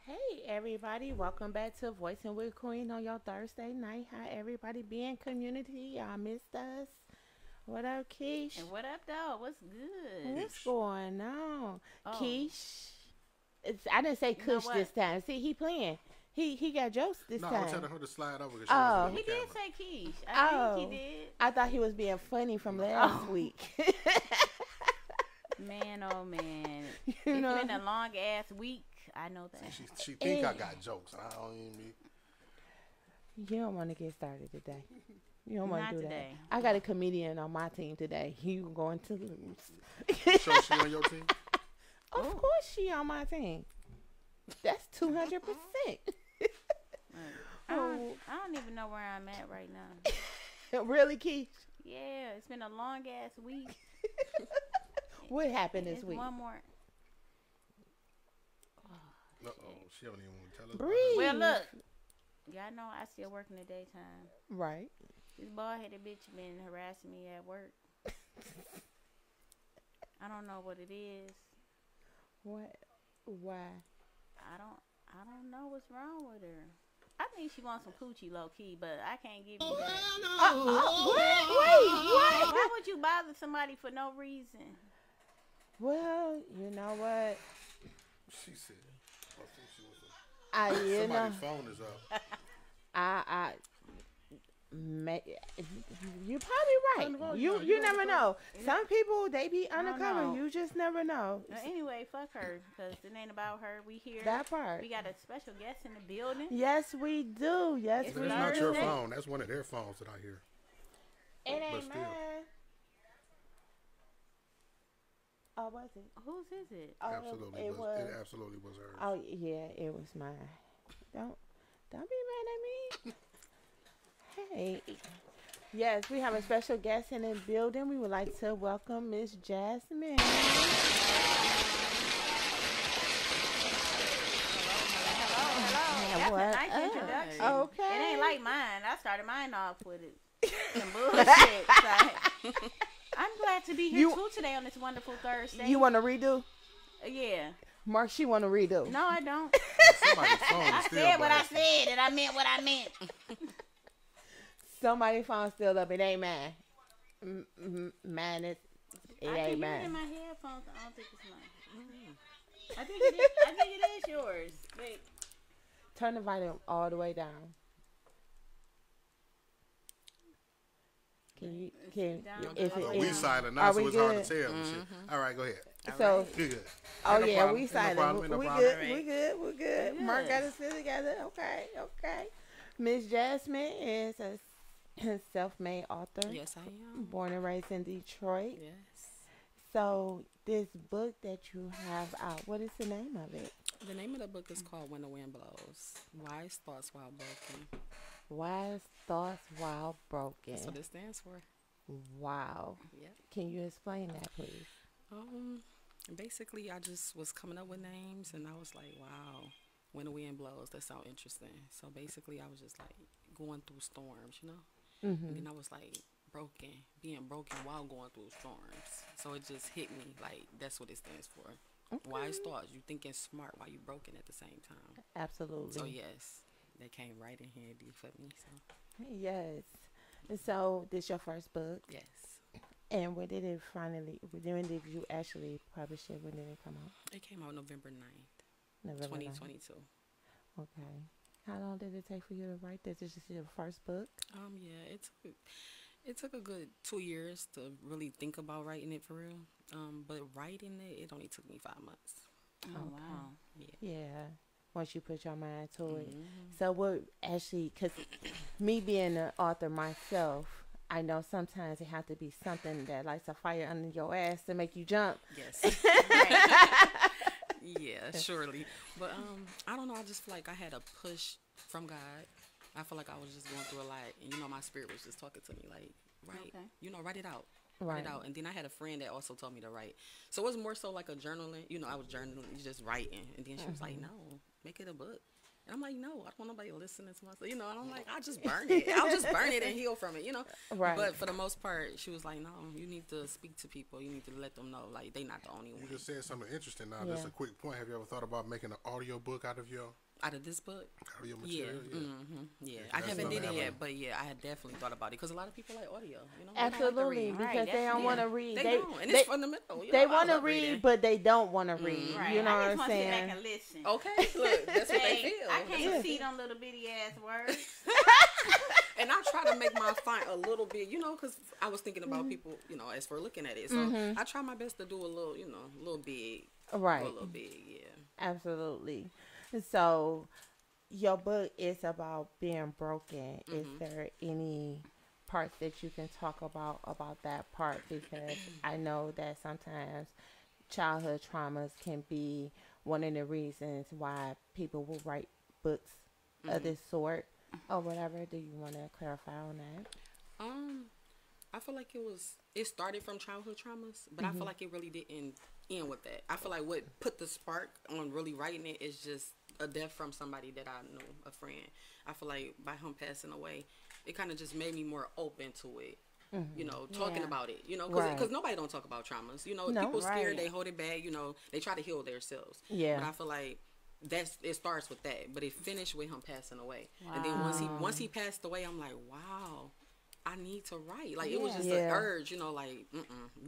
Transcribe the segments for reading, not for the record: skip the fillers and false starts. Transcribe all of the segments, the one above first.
Hey everybody, welcome back to Voicing with Queen on your Thursday night. How everybody being community? Y'all missed us. What up, Keish? And what up, though? What's good? What's going on? Oh, Keish. I didn't say you know Kush what? this time. See, he playing. He got jokes this No, I was time. telling her to slide over because she wasn't Oh. on He the did camera. say quiche. I think Oh. he did. I thought he was being funny from last Oh, week. man, oh man. you It's know. been a long ass week. I know that. See, she think I Eh. got jokes. I don't even You don't want to get started today. You don't want Not to do today. that. I got a comedian on my team today. You going to lose. be. Show she on your team? Of Ooh. course she on my team. That's 200%. I don't even know where I'm at right now. Really, Keith? Yeah, it's been a long ass week. What happened this It's week? one more. Uh-oh. She don't even want to tell us. Breathe. Well, look. Y'all know I still work in the daytime. Right. This bald-headed bitch been harassing me at work. I don't know what it is. What? Why? I don't know what's wrong with her. I think she wants some coochie low key, but I can't give you that. Wait. Why would you bother somebody for no reason? Well, you know what? She said. I think she was You know, somebody's phone is up. I, you're probably Turn the right. volume You down. you You never don't know. Some people they be I don't undercover. know. You just never know. Anyway, fuck her, because it ain't about her. We here. That part. We got a special guest in the building. Yes, we do. Yes, It's we But it's do. not your Thursday. phone. That's one of their phones that I hear. It But ain't still. mine. Oh, was it? Whose is it? Oh, Absolutely it was. was. It absolutely was hers. Oh yeah, it was mine. Don't be mad at me. Hey. Yes, we have a special guest in the building. We would like to welcome Miss Jasmine. Hello. What That's a nice up? introduction. Okay. It ain't like mine. I started mine off with it. Some bullshit. So, I'm glad to be here You- too today on this wonderful Thursday. You want to redo? Yeah. Mark, she want to redo. No, I don't. Somebody's phone is I still said what I blasting. said, and I meant what I meant. Somebody phone still up. It ain't mine. Mine is. It I can ain't hear it in mine. my headphones. I don't think it's mine. I think it is. I think it is yours. Wait. Turn the volume all the way down. Can you? Can Down. if it Oh, is? we silent Are now, so we it's hard good? to tell. and shit. All right, go ahead. So. You're good. Oh Ain't no yeah, problem. we Ain't no silent. problem. Ain't no we problem. good. We good. We good. Good. Mark got us sit together. Okay. Okay. Miss Jasmine is a self-made author, Yes, I am. born and raised in Detroit. Yes. So this book that you have out, what is the name of it? The name of the book is called When the Wind Blows. Wise Thoughts While Broken. Wise Thoughts While Broken. That's what it stands for. Wow. Yep. Can you explain that, please? Basically, I just was coming up with names, and I was like, wow, when the wind blows, that sounds interesting. So basically, I was just like going through storms, you know? Mm-hmm. And then I was like being broken while going through storms. So it just hit me like that's what it stands for. Okay. Wise thoughts. You thinking smart while you broken at the same time. Absolutely. So yes, that came right in handy for me. So Yes. And so this your first book, yes, and when did it finally? When did you actually publish it? When did it come out? it came out November 9th, November 9th. 2022. Okay. How long did it take for you to write this? Is this your first book? Yeah, it took a good 2 years to really think about writing it for real. But writing it only took me 5 months. Oh, Okay. wow. Yeah. Yeah. Once you put your mind to it. Mhm. So what actually, because me being an author myself, I know sometimes it has to be something that lights a fire under your ass to make you jump. Yes. Right. Yeah, surely. But I don't know. I just feel like I had a push from God. I feel like I was just going through a lot, and my spirit was just talking to me like, write, Okay. write it out. Right. Write it out. And then I had a friend that also told me to write. So it was more so like a journaling. I was journaling, just writing. And then she was like, no, make it a book. And I'm like, no, I don't want nobody listening to myself. You know, and I'm like, I'll just burn it. I'll just burn it and heal from it, you know. Right. But for the most part, she was like, no, you need to speak to people. You need to let them know, like, they not the only one. You just said something interesting now. Yeah. Just a quick point. Have you ever thought about making an audio book out of your This book? audio Yeah. material? Yeah. That's I haven't something did it that yet, would- but yeah, I had definitely thought about it because a lot of people like audio, you know. Absolutely, They don't like to read. because Right, they don't that's- want to yeah. read. They don't, and they, it's fundamental. You they know, I want to love read, reading. but they don't want to read. Right. You know I what just I'm want to sit saying? back and listen. Okay, look, that's what they Hey, feel. I can't Yeah. see them little bitty ass words. And I try to make my font a little bit, you know, because I was thinking about people, you know, as for looking at it. So I try my best to do a little, you know, a little big. Right. A little big, yeah. Absolutely. So, your book is about being broken. Is there any parts that you can talk about that part? Because I know that sometimes childhood traumas can be one of the reasons why people will write books of this sort or whatever. Do you want to clarify on that? I feel like it started from childhood traumas, but I feel like it really didn't end with that. I feel like what put the spark on really writing it is just a death from somebody that I knew, a friend. I feel like by him passing away, it kind of just made me more open to it. You know, talking Yeah. about it, you know, because Right. nobody don't talk about traumas. You know, No. people scared, Right. they hold it back, you know, they try to heal themselves. Yeah. But I feel like it starts with that, but it finished with him passing away. And then once he passed away, I'm like, wow, I need to write. Like, it was just Yeah. an urge, you know, like,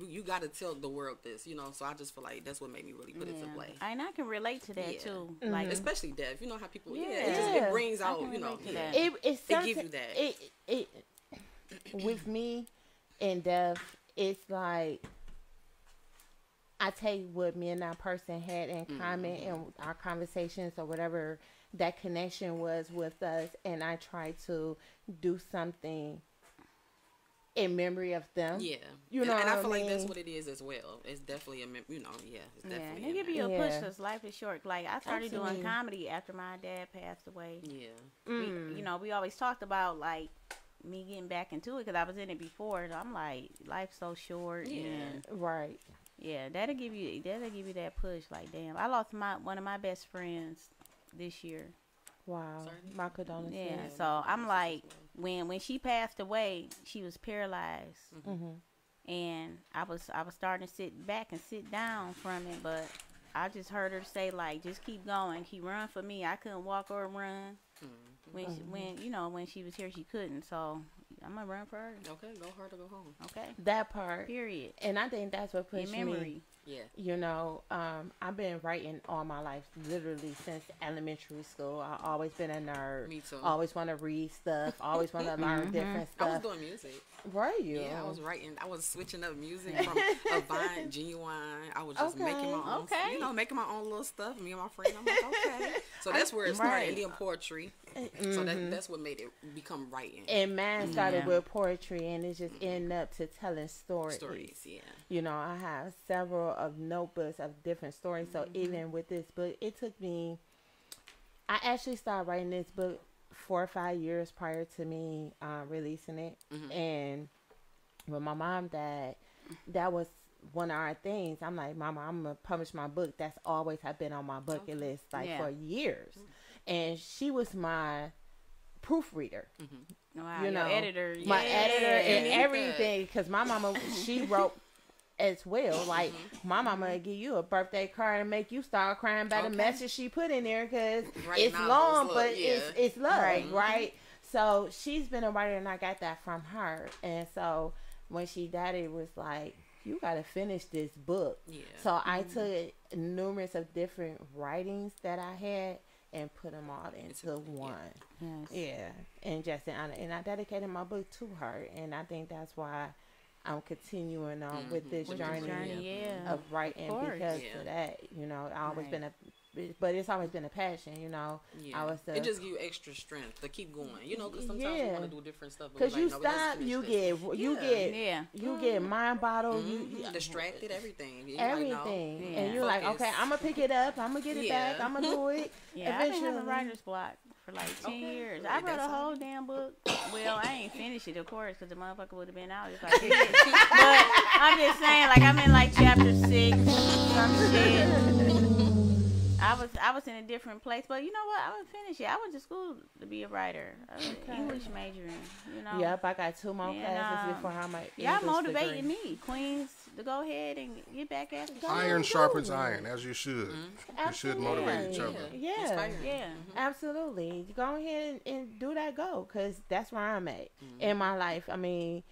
you got to tell the world this, you know. So I just feel like that's what made me really put it to play. And I can relate to that Yeah. too. Like, Especially death. You know how people, Yeah. it brings I out, can you know, relate to yeah. that. It They give you that. It with me and death, it's like I tell you what me and that person had in common in our conversations or whatever that connection was with us, and I try to do something in memory of them. Yeah. You know and I what feel I like that's mean? what it is as well. It's definitely you know, yeah, it's yeah, definitely they a give you a Yeah. push because life is short. Like, I started Absolutely. doing comedy after my dad passed away. Yeah. You know, we always talked about like me getting back into it because I was in it before. And I'm like, life's so short. Yeah. And Right. yeah, that'll give you that push. Like, damn, I lost one of my best friends this year. Wow. Sorry? My condolences. Yeah, so I'm like, when she passed away, she was paralyzed, and I was starting to sit back and sit down from it, but I just heard her say like, just keep going, keep running for me. I couldn't walk or run when she was here, she couldn't. So I'm gonna run for her. Okay, go hard or go home. Okay, That part. period. And I think that's what pushed In me. memory. Yeah. You know, I've been writing all my life, literally since elementary school. I've always been a nerd. Me too. Always want to read stuff. Always want to learn different I was stuff. doing music. Were you? Yeah, I was writing. I was switching up music from Avant, Genuine. I was just making my own, Okay. you know, making my own little stuff. Me and my friend. I'm like, okay. So that's where it started. Right. And then poetry. So that's what made it become writing. And mine started Yeah. with poetry, and it's just ended up to telling stories. Stories, yeah. You know, I have several of notebooks of different stories. So even with this book, it took me. I actually started writing this book 4 or 5 years prior to me releasing it, and when my mom died, that was one of our things. I'm like, Mama, I'm gonna publish my book. That's always have been on my bucket list, like Yeah. for years. And she was my proofreader. Wow, You your know, editor. my yeah. editor and Yeah. everything, because my mama, she wrote as well. Like, my mama would give you a birthday card and make you start crying by the Okay. message she put in there, because Write it's novels, long, look, but yeah. it's love, Right. right? So she's been a writer, and I got that from her. And so when she died, it was like, you got to finish this book. Yeah. So I took numerous of different writings that I had and put them all into one. Yes. Yeah, and just and I dedicated my book to her, and I think that's why I'm continuing on with this With the journey, journey, yeah. of writing, Of course. because Yeah. of that. You know, I always Right. been but it's always been a passion. You know, Yeah. I was It just give you extra strength to keep going. You know, because sometimes Yeah. you want to do different stuff. but because you're you like, no, let's stop, finish you this. get Yeah. you get mind bottled, you Distracted, everything. You're everything, like, no. Yeah. and you're like, Focus. okay, I'm gonna pick it up, I'm gonna get it Yeah. back, I'm gonna do it. Yeah, I've been having Eventually. writer's block for like 10 years. I Right, wrote a that's whole damn book. Well, I ain't finished it, of course, because the motherfucker would have been out just like this. But I'm just saying, like, I'm in like chapter 6, some shit. I was in a different place, but you know what? I was finished it. I went to school to be a writer. I was English majoring. You know. Yep, I got 2 more classes before I'm a y'all English motivating degree. me, Queens, to go ahead and get back at it. Iron sharpens iron, as you should. You should motivate each other. Yeah, Inspiring. Yeah. absolutely. Go ahead and do that goal, because that's where I'm at in my life. I mean,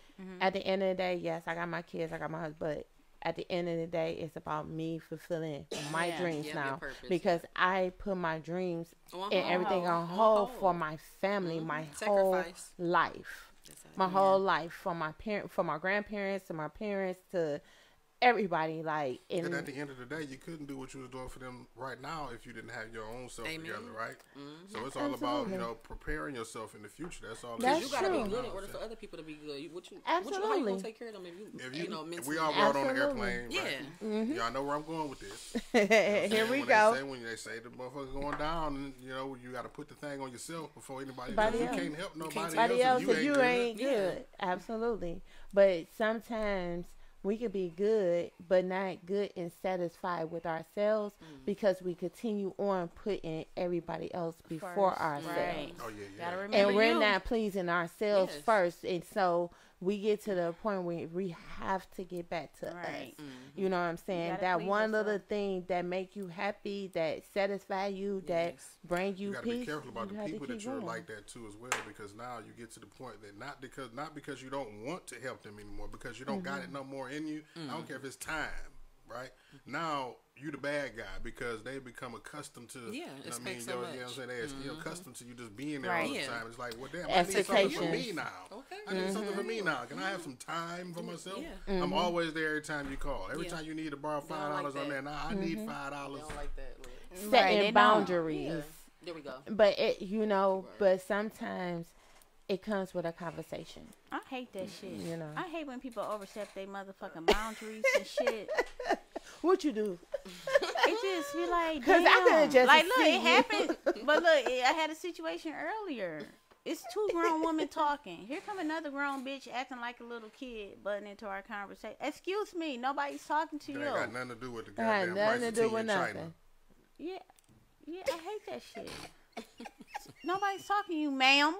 at the end of the day, yes, I got my kids, I got my husband, but at the end of the day, it's about me fulfilling my dreams now, because I put my dreams and everything on hold for my family, my whole life, my whole life, from my grandparents to my parents to everybody. Like, and at the end of the day, you couldn't do what you was doing for them right now if you didn't have your own self together, right? So it's all about preparing yourself in the future. That's all. That's you gotta be good in order for other people to be good. How you gonna take care of them if you know mentally? We all rode on the airplane. Right? Y'all know where I'm going with this. Here we go. When they say the motherfucker's going down, and you got to put the thing on yourself before anybody else. Else. You can't help nobody else if you ain't good. Absolutely. But sometimes we could be good, but not good and satisfied with ourselves, because we continue on putting everybody else before ourselves. Right. Oh, yeah. And we're not pleasing ourselves first. And so we get to the point where we have to get back to us. You know what I'm saying? That one little thing that make you happy, that satisfy you, that bring you peace. You got to be careful about the people that you're like that too as well, because now you get to the point that not because you don't want to help them anymore, because you don't got it no more in you. I don't care if it's time, right? Now you the bad guy because they become accustomed to. Yeah, I mean, so you know what I'm saying? They're accustomed to you just being there all the time. It's like, well, damn, I need something for me now. Okay. I need something for me now. Can I have some time for myself? I'm always there every time you call. Every time you need to borrow $5 on there. Now I need $5. I don't like that. Setting boundaries. There we go. But but sometimes it comes with a conversation. I hate that shit. You know. I hate when people overstep their motherfucking boundaries and shit. What you do? It just be like, because I could just like, look, it happened. But look, I had a situation earlier. It's 2 grown women talking. Here come another grown bitch acting like a little kid, butting into our conversation. Excuse me, nobody's talking to you. That ain't got nothing to do with the goddamn price of tea in China. Yeah, I hate that shit. Nobody's talking to you, ma'am.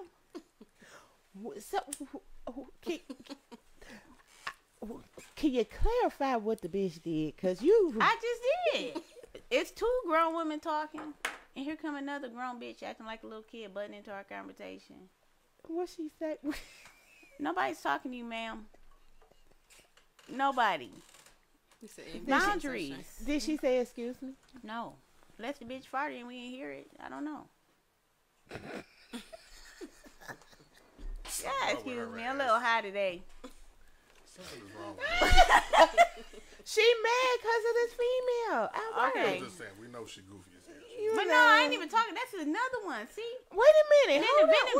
So, can you clarify what the bitch did? Because I just did. It's 2 grown women talking, and here come another grown bitch acting like a little kid, butting into our conversation. What she say? Nobody's talking to you, ma'am. Nobody. Boundaries. Did she say excuse me? No. Unless the bitch farted and we didn't hear it. I don't know. Yeah, excuse me. I'm a little high today. Something's wrong. She mad because of this female. Okay. I'm just saying, we know she goofy as hell. But no, I ain't even talking. That's another one. See? Wait a minute.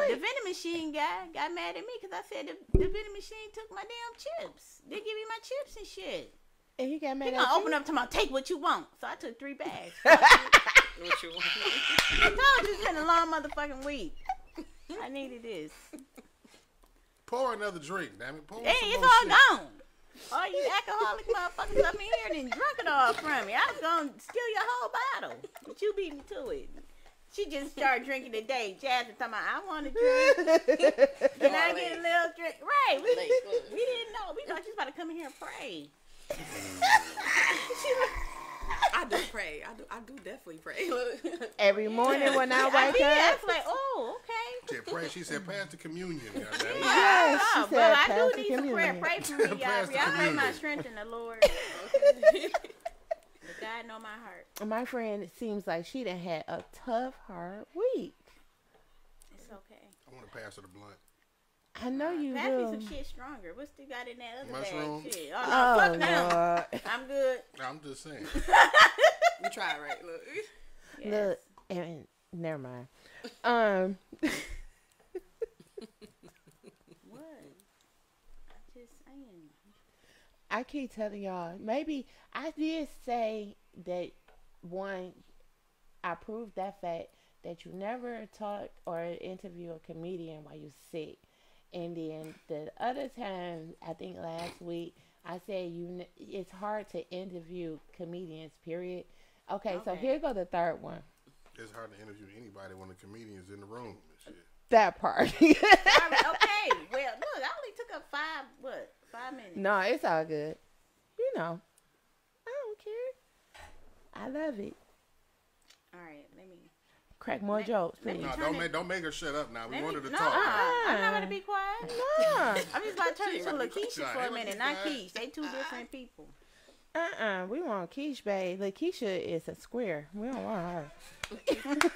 The vending machine guy got mad at me because I said the vending machine took my damn chips. They give me my chips and shit. And he got mad at you? He gonna open up to my, take what you want. So I took 3 bags. What you want? I told you it's been a long motherfucking week. I needed this. Pour another drink, damn it. Pour Hey, it's all gone. All you alcoholic motherfuckers up in here done drunk it all from me. I was gonna steal your whole bottle, but you beat me to it. She just started drinking today. Jasmine talking about, I want to drink. Can I get a little drink? Right. We didn't know. We thought she was about to come in here and pray. I do pray. I do definitely pray. Every morning when I wake I up. was like, oh, okay. She pray. She said, pass the communion. Yes, she said, but I pass do the need some prayer. communion. Pray for me, y'all. Pass the Y'all pray my communion. strength in the Lord. But God know my heart. My friend, it seems like she done had a tough, hard week. It's okay. I want to pass her the blunt. I know you Pass me do. some shit stronger. What's the got in that other Mushroom? bag? Shit. Oh, no, fuck them. Lord. I'm good. I'm just saying. You try it right. Look. Yes. Look, and never mind. What? I'm just saying. I keep telling y'all, maybe I did say that one, I proved that fact that you never talk or interview a comedian while you're sick. And then the other time, I think last week, I said it's hard to interview comedians, period. Okay, so here go the third one. It's hard to interview anybody when the comedian's in the room and shit. That part. Okay, well, look, I only took up 5 minutes. No, it's all good. You know, I don't care. I love it. All right, let me. Crack more jokes, please. No, don't make her shut up now. We want her to No, talk. I'm not going to be quiet. No. I'm just about to turn it to Lakeisha for a Hey, minute, not Keish. They two different people. We want Keish, babe. Lakeisha is a square. We don't want her.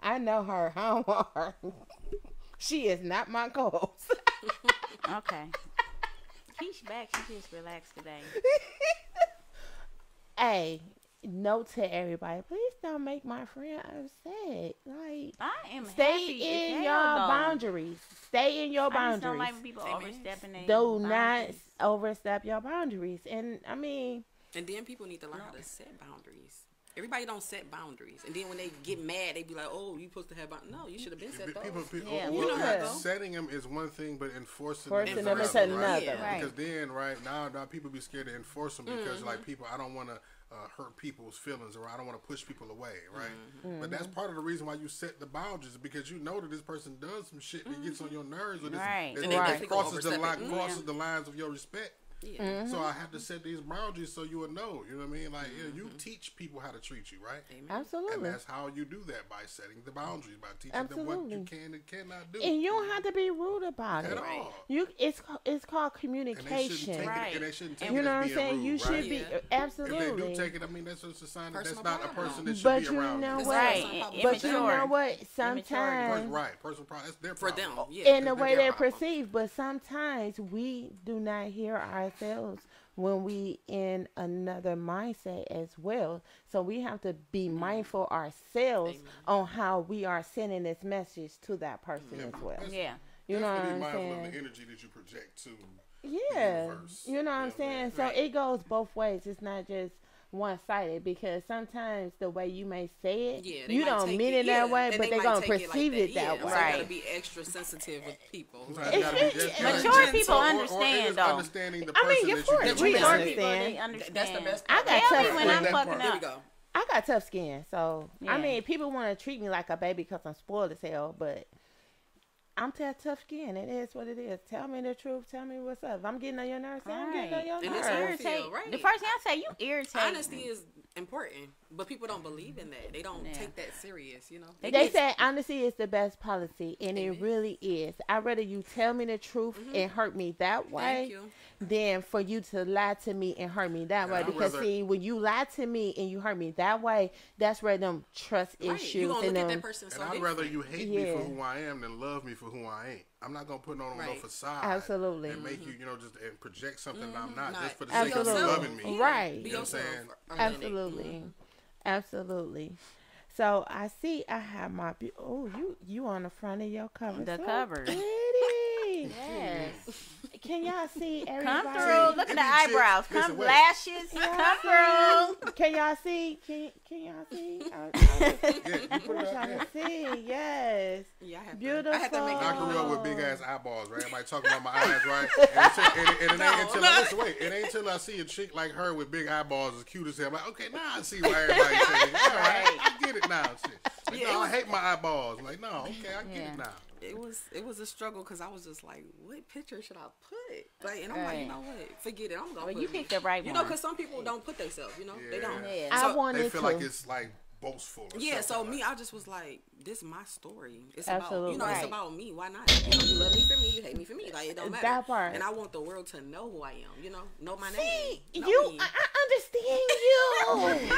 I know her. I don't want her. She is not my co-host. Okay. Keish back. She just relaxed today. Hey, note to everybody. Please don't make my friend upset. Like, I am stay happy in as your hell, though. boundaries. Stay in your I just boundaries. don't like when people overstepping their Do not boundaries. overstep your boundaries. And I mean, And then people need to learn how to set boundaries. Everybody don't set boundaries, and then when they get mad, they be like, "Oh, you supposed to have boundaries." No, you should have been set those. Yeah, well, you know how it go. setting them is one thing, but enforcing Forcing them them is into another. Right? another. Right. Because then, now people be scared to enforce them because, like, people, I don't want to hurt people's feelings, or I don't want to push people away, right? But that's part of the reason why you set the boundaries, because you know that this person does some shit that gets on your nerves, or this, Right. And that they crosses the overstep it. crosses the lines of your respect. Yeah. So I have to set these boundaries so you will know. You know what I mean? Like, you teach people how to treat you, right? Amen. absolutely. And that's how you do that, by setting the boundaries, by teaching them what you can and cannot do. And you don't have to be rude about At it. all. It's called And communication. they shouldn't take You it know what as I'm being saying? rude, You right? should be Yeah. If absolutely. they do take it, I mean, that's just a sign that that's Personal not a problem. person that should But be you around know you. what? Right. But you Immature. know what? Sometimes Right, personal problem. That's their For problem. them, yeah. in the That's way their they problem. perceive, but sometimes we do not hear ourselves when we in another mindset as well. So we have to be mindful ourselves on how we are sending this message to that person as well. Yeah. You know what Definitely I'm mindful of saying? the energy that you project to. Yeah, universe. you know what I'm Yeah, saying? man. So it goes both ways. It's not just one-sided, because sometimes the way you may say it, Yeah, they you might don't take mean it that way, and but they're might going to take like perceive it that Yeah, way. so you Right. gotta be extra sensitive with people. Sometimes you gotta be just- Mature just- people or understand, it is though. understanding the I mean, person of that course, you we get Mature with. understand. people, they understand. That's the best I part. got Tell tough me when I'm That part. fucking There we up. go. I got tough skin, so I Yeah. mean, people want to treat me like a baby because I'm spoiled as hell, but I'm tough skin. It is what it is. Tell me the truth. Tell me what's up. If I'm getting on your nerves, I'm getting on your And it's nerves. how it Irritate. feel, right. The first thing I say, you irritate. Honesty is important, but people don't believe in that. They don't Yeah. take that serious, you know. They say honesty is the best policy, and it Amen. really is. I'd rather you tell me the truth and hurt me that Thank way you. than for you to lie to me and hurt me that way. I'd Because rather- see, when you lie to me and you hurt me that way, that's where them trust Right. issues You gonna and look at them. that person so And I'd different. rather you hate me Yeah. for who I am than love me for who I ain't. I'm not gonna put on no Right. facade. Absolutely. And make you, just and project something that I'm not, Not- just for the Be sake of you Absolutely. loving me. Right. Be You know what I'm yourself. saying? Authentic. Absolutely. Absolutely. So I see I have my you on the front of your cover. The So covers. pretty. Yes. Can y'all see everybody? Come through. Look at the eyebrows. Listen, Come wait. lashes. Come through. Can y'all see? Can y'all see? Yeah, you put I'm it out trying there. to see. Yes. Yeah, I have Beautiful. To, I have to make I it. grew up with big ass eyeballs, right? Everybody talking about my eyes, right? And it ain't until listen, wait, it ain't until I see a chick like her with big eyeballs as cute as hell. I'm like, okay, now I see why everybody's saying it. All right, I get it now. Shit. Like, Yeah, no, it I hate my eyeballs. I'm like, no, okay, I get Yeah. it now. It was a struggle because I was just like, what picture should I put? Like, and I'm like, you Right. know what? Forget it. I'm gonna. Well, put you me. picked the right You one. know, because some people don't put themselves. You know, they don't. Yeah. Yeah. I So- wanted They feel to. like it's like boastful. Or Yeah, so something me, like I just was like, this is my story. It's Absolutely. about, it's Right. about me. Why not? You love me for me, you hate me for me. Like, it don't matter. That part. And I want the world to know who I am, know my See, name. Know you, me. I understand you.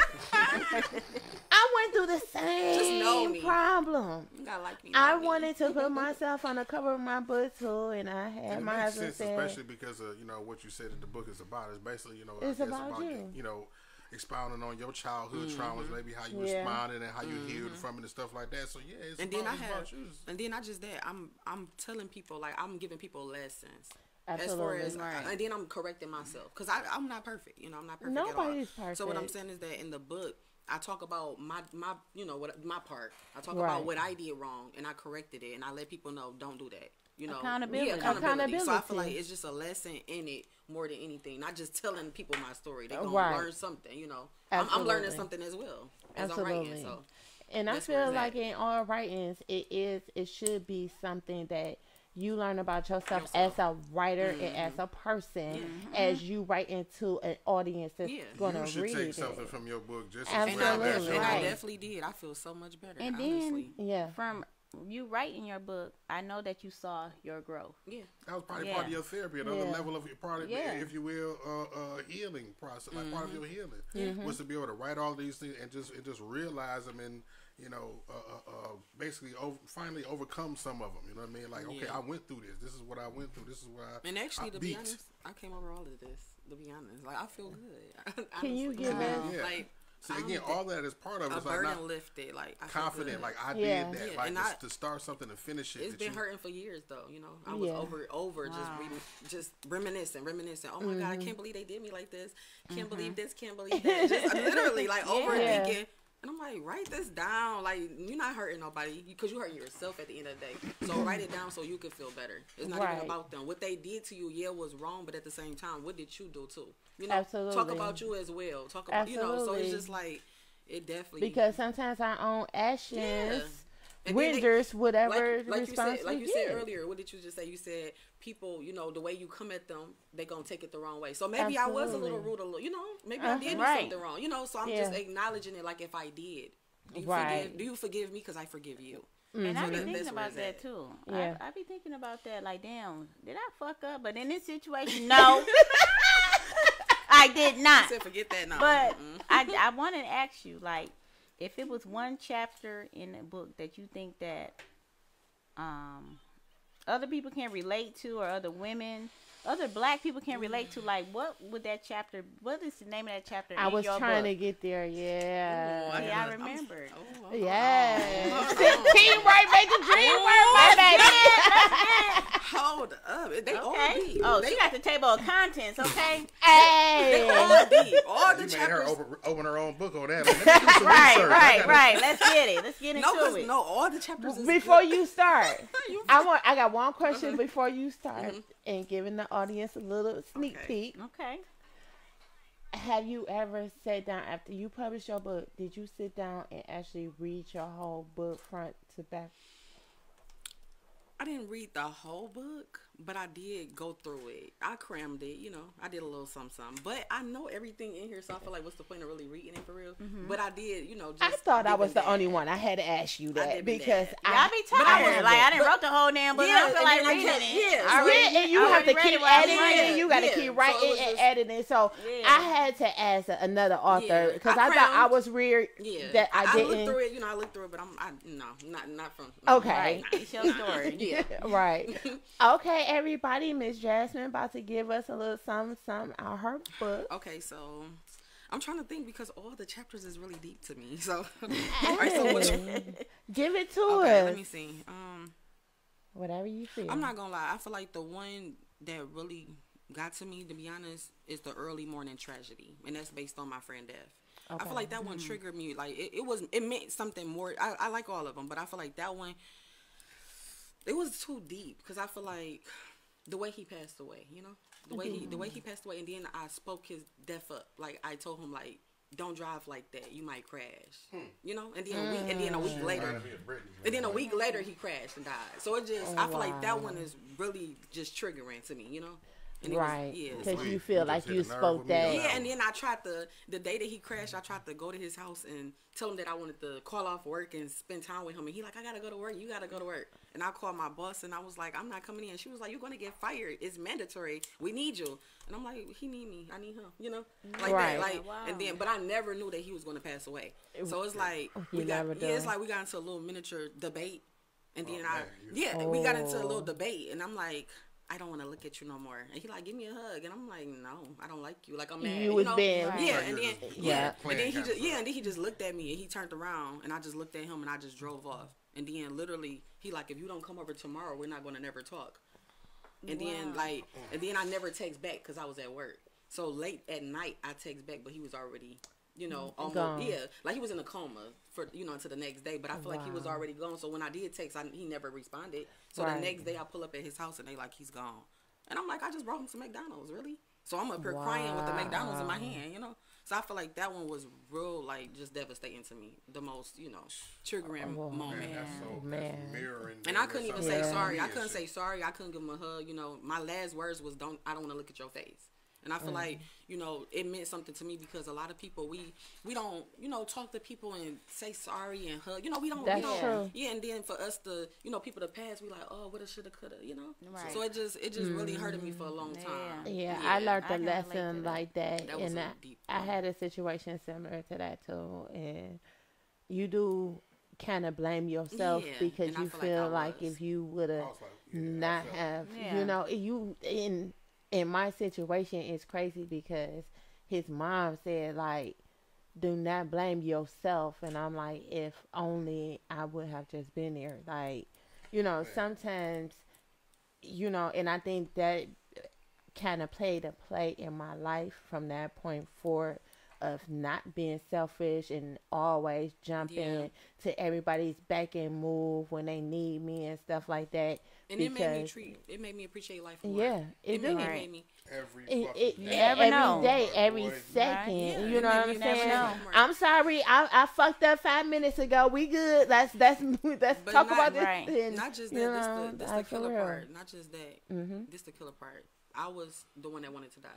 I went through the Just know same me. problem. You gotta like me. I love me. wanted to put myself on the cover of my book too, and I And had it my makes husband sense, say, especially because of what you said that the book is about. It's basically I It's guess about you. expounding on your childhood traumas, maybe how you Yeah. responded and how you healed from it and stuff like that. So yeah, it's And about, then I it's have, about you. and then I just that I'm telling people, like, I'm giving people lessons. Absolutely. As far as, Right. and then I'm correcting myself because I'm not perfect. I'm not perfect. Nobody's at all. So what I'm perfect. saying is that in the book, I talk about my what my part. I talk Right. about what I did wrong and I corrected it, and I let people know don't do that. accountability. Accountability. So I feel like it's just a lesson in it more than anything. Not just telling people my story. They're going to learn something, I'm learning something as well as I'm writing. So. And I feel like in all writings, it should be something that you learn about yourself as a writer and as a person as you write into an audience that's going to read it. You should take something from your book just as well. And I definitely did. I feel so much better, and honestly. Then, from you writing your book, I know that you saw your growth. Yeah. That was probably part of your therapy, another level of your part of, if you will, healing process, like part of your healing was to be able to write all these things and just realize them and, basically finally overcome some of them. You know what I mean? Like, okay, I went through this. This is what I went through. This is what I And actually, to beat. be honest, I came over all of this. To be honest, like I feel good. Can you give us like? See, again, all that is part of it. A It's like burden not lifted. Like I confident. feel Like I did that. Like and to start something and finish it. It's been hurting for years, though. I was over just reminiscing. Oh my God, I can't believe they did me like this. Can't believe this. Can't believe that. Just literally like overthinking. And I'm like, write this down. Like, you're not hurting nobody because you're hurting yourself at the end of the day. So write it down so you can feel better. It's not even about them. What they did to you, was wrong, but at the same time, what did you do too? Absolutely. Talk about you as well. Talk about, so it's just like, it definitely. Because sometimes our own actions renders whatever response like you said earlier. What did you just say? You said people, the way you come at them, they gonna take it the wrong way. So maybe I was a little rude, maybe I did do something wrong, so I'm just acknowledging it. Like if I did, do you forgive me? Because I forgive you. And I be thinking about that too. I be thinking about that. Like, damn, did I fuck up? But in this situation, no, I did not. I said forget that now. But I want to ask you, like, if it was one chapter in the book that you think that other people can relate to, or other black people can relate to, like, what would that chapter, what is the name of that chapter I in was your trying book? to get there, I remembered. Yes. Teamwork make the dream work, my baby. Hold up. They all deep. Oh, she got the table of contents, okay? Hey. They all deep. All the you chapters. made her open her own book on that. Like, let me do some research. Right. Let's get it. Let's get into it. No, all the chapters is Before good. you start, I got one question before you start, and giving the audience a little sneak peek. Okay. Have you ever sat down after you published your book? Did you sit down and actually read your whole book front to back? I didn't read the whole book, but I did go through it. I crammed it, I did a little something. But I know everything in here, so I feel like what's the point of really reading it for real? But I did, just I thought I was the only one. I had to ask you that because I be tired. I didn't write the whole damn book. I don't feel like reading it. And you have to keep editing, and you got to keep writing and editing. So I had to ask another author because I thought I was weird that I didn't. I looked through it, I looked through it, but not from. Okay. It's your story. Right. Okay, everybody. Miss Jasmine about to give us a little something out of her book. Okay, so I'm trying to think because all the chapters is really deep to me. So, give it to us. Let me see. Whatever you feel. I'm not gonna lie. I feel like the one that really got to me, to be honest, is the early morning tragedy, and that's based on my friend death. Okay. I feel like that one triggered me. Like it meant something more. I like all of them, but I feel like that one. It was too deep because I feel like the way he passed away, the way he passed away, and then I spoke his death up. Like I told him, like, don't drive like that, you might crash, and then a week later, he crashed and died. So it just, I feel like that one is really just triggering to me, And right, because you feel like you spoke that. Yeah, and then I tried the day that he crashed, I tried to go to his house and tell him that I wanted to call off work and spend time with him. And he like, I gotta go to work. You gotta go to work. And I called my boss and I was like, I'm not coming in. She was like, you're gonna get fired. It's mandatory. We need you. And I'm like, he need me. I need him. Like that. Like, and then, but I never knew that he was gonna pass away. So it's like it's like we got into a little miniature debate, and then we got into a little debate, and I'm like, I don't want to look at you no more. And he like, give me a hug. And I'm like, no, I don't like you. Like, I'm mad. You was being. Yeah, and then he just looked at me and he turned around and I just looked at him and I just drove off. And then literally he like, if you don't come over tomorrow, we're not going to never talk. And then I never text back because I was at work. So late at night I text back, but he was already you know, almost Gone. like he was in a coma for, you know, until the next day. But I feel like he was already gone. So when I did text, he never responded. So the next day I pull up at his house and they like, he's gone. And I'm like, I just brought him to McDonald's, really? So I'm up here crying with the McDonald's in my hand, you know? So I feel like that one was real, like, just devastating to me. The most, you know, triggering moment. Man, that's mirroring. And I couldn't even say sorry. I couldn't say sorry. I couldn't give him a hug. You know, my last words was, I don't want to look at your face. And I feel like, you know, it meant something to me because a lot of people, we don't, you know, talk to people and say sorry and hug. You know, we don't. That's true. Yeah, and then for us to, you know, people to pass, we like, oh, woulda, shoulda, coulda, you know. Right. So it just really hurted me for a long time. Yeah, I learned I a can lesson relate to that. like that. That was And a deep I one. had a situation similar to that too. And you do kind of blame yourself Yeah, because and I you feel feel like I was. if you would have I was like, yeah, not I felt have, Yeah. you know, you in my situation it's crazy because his mom said like, do not blame yourself, and I'm like, if only I would have just been there, like, you know, sometimes, you know, and I think that kind of played a play in my life from that point forward of not being selfish and always jumping to everybody's back and move when they need me and stuff like that. And because, it made me appreciate life more. yeah, it do. made me. every fucking day. never know. Every day, every Boy, second. Yeah, You it know made what me I'm never saying? know. I'm sorry, I fucked up 5 minutes ago. We good. Let's But talk not- about this. right. And, Not just you that, know, this like, the for killer real. part. Not just that. This the killer part. I was the one that wanted to die.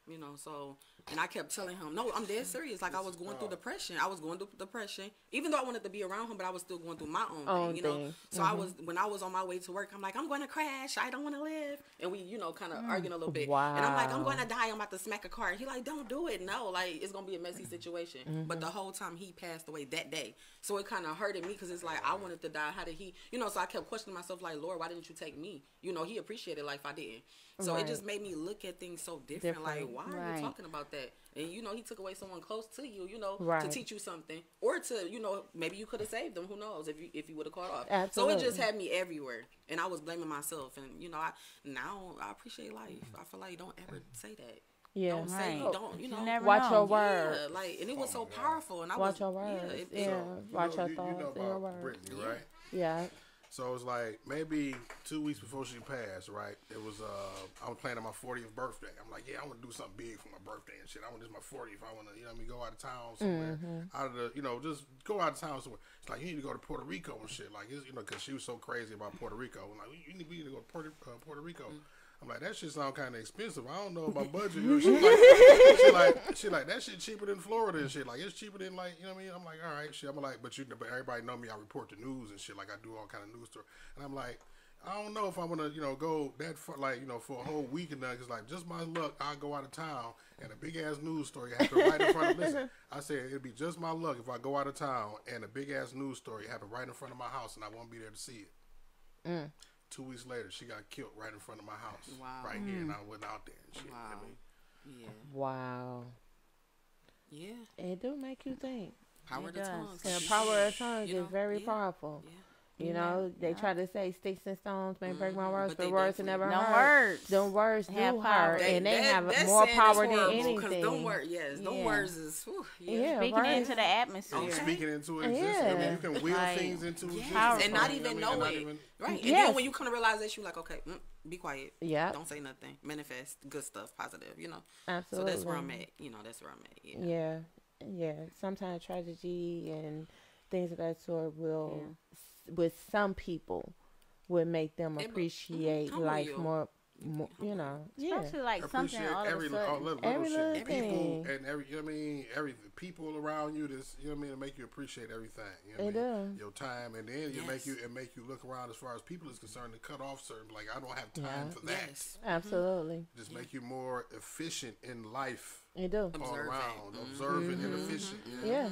You know, so, and I kept telling him, no, I'm dead serious. Like, I was going through depression. I was going through depression. Even though I wanted to be around him, but I was still going through my own thing, you know. So when I was on my way to work, I'm like, I'm going to crash. I don't want to live. And we, you know, kind of arguing a little bit. Wow. And I'm like, I'm going to die. I'm about to smack a car. And he like, don't do it. No, like, it's going to be a messy situation. But the whole time he passed away that day. So it kind of hurted me because it's like, I wanted to die. How did he, you know, so I kept questioning myself like, Lord, why didn't you take me? You know, he appreciated life I didn't. So it just made me look at things so different. Like, why are you talking about that? And, you know, he took away someone close to you, you know, to teach you something. Or to, you know, maybe you could have saved them. Who knows if you would have caught off. Absolutely. So it just had me everywhere. And I was blaming myself. And, you know, now I appreciate life. I feel like don't ever say that. Yeah. Don't say, Right. don't, you know. never Watch know. your words. Yeah, like, and it was so powerful. And I Watch was, your words. yeah, Yeah. Watch your you thoughts know and your about words. Brittany, right? Yeah. So it was like maybe 2 weeks before she passed, right? It was I was planning my 40th birthday. I'm like, yeah, I want to do something big for my birthday and shit. I want this my 40th. I want to, you know, go out of town somewhere, out of the, you know, just go out of town somewhere. It's like you need to go to Puerto Rico and shit, like, it's, you know, because she was so crazy about Puerto Rico. I'm like, we need to go to Puerto Rico. I'm like, that shit sound kind of expensive. I don't know about budget. You know, she like that shit cheaper than Florida and shit. Like, it's cheaper than, like, you know what I mean? I'm like, all right, shit. I'm like, but everybody know me. I report the news and shit. Like, I do all kind of news story. And I'm like, I don't know if I'm gonna, you know, go that far, like, you know, for a whole week and that. Cause like, just my luck, I'll go out of town and a big ass news story happen right in front of. Listen, I said it'd be just my luck if I go out of town and a big ass news story happen right in front of my house and I won't be there to see it. 2 weeks later, she got killed right in front of my house. Wow. Right here, and I went out there and shit. Wow. You know what I mean? Yeah. Wow. Yeah. It do make you think. Power It to does. tongues. The power of tongues You know, is very yeah. powerful. Yeah. You know, they try to say sticks and stones may break my words, But but they words are never No hurt. words. Them words do Have hurt, power. and they have that more saying power is than horrible, 'cause anything. Them words, yes, them Yeah. words is, whew, Yeah, Speaking right. into the atmosphere. I'm speaking into existence. Yeah. I mean, you can will Like, things into existence. powerful. and not You even what I know mean? it. And Right. And Yes. then when you come to realization, you're like, okay, be quiet. Yeah. Don't say nothing. Manifest good stuff, positive, you know. Absolutely. So that's where I'm at. You know, that's where I'm at. Yeah. Yeah, yeah. Sometimes tragedy and things of that sort will, with some people, would make them It- appreciate humble life you. more, you know. Yeah. Especially like something Appreciate all of every a sudden. little Every shit. little People thing. and every, you know what I mean, every people around you. This, you know what I mean, to make you appreciate everything. You know what I mean? Your time, and then you make you look around as far as people is concerned to cut off certain. Like, I don't have time for that. Yes. Absolutely. Just make you more efficient in life It do. all Observant. around, observant and efficient. You know? Yeah.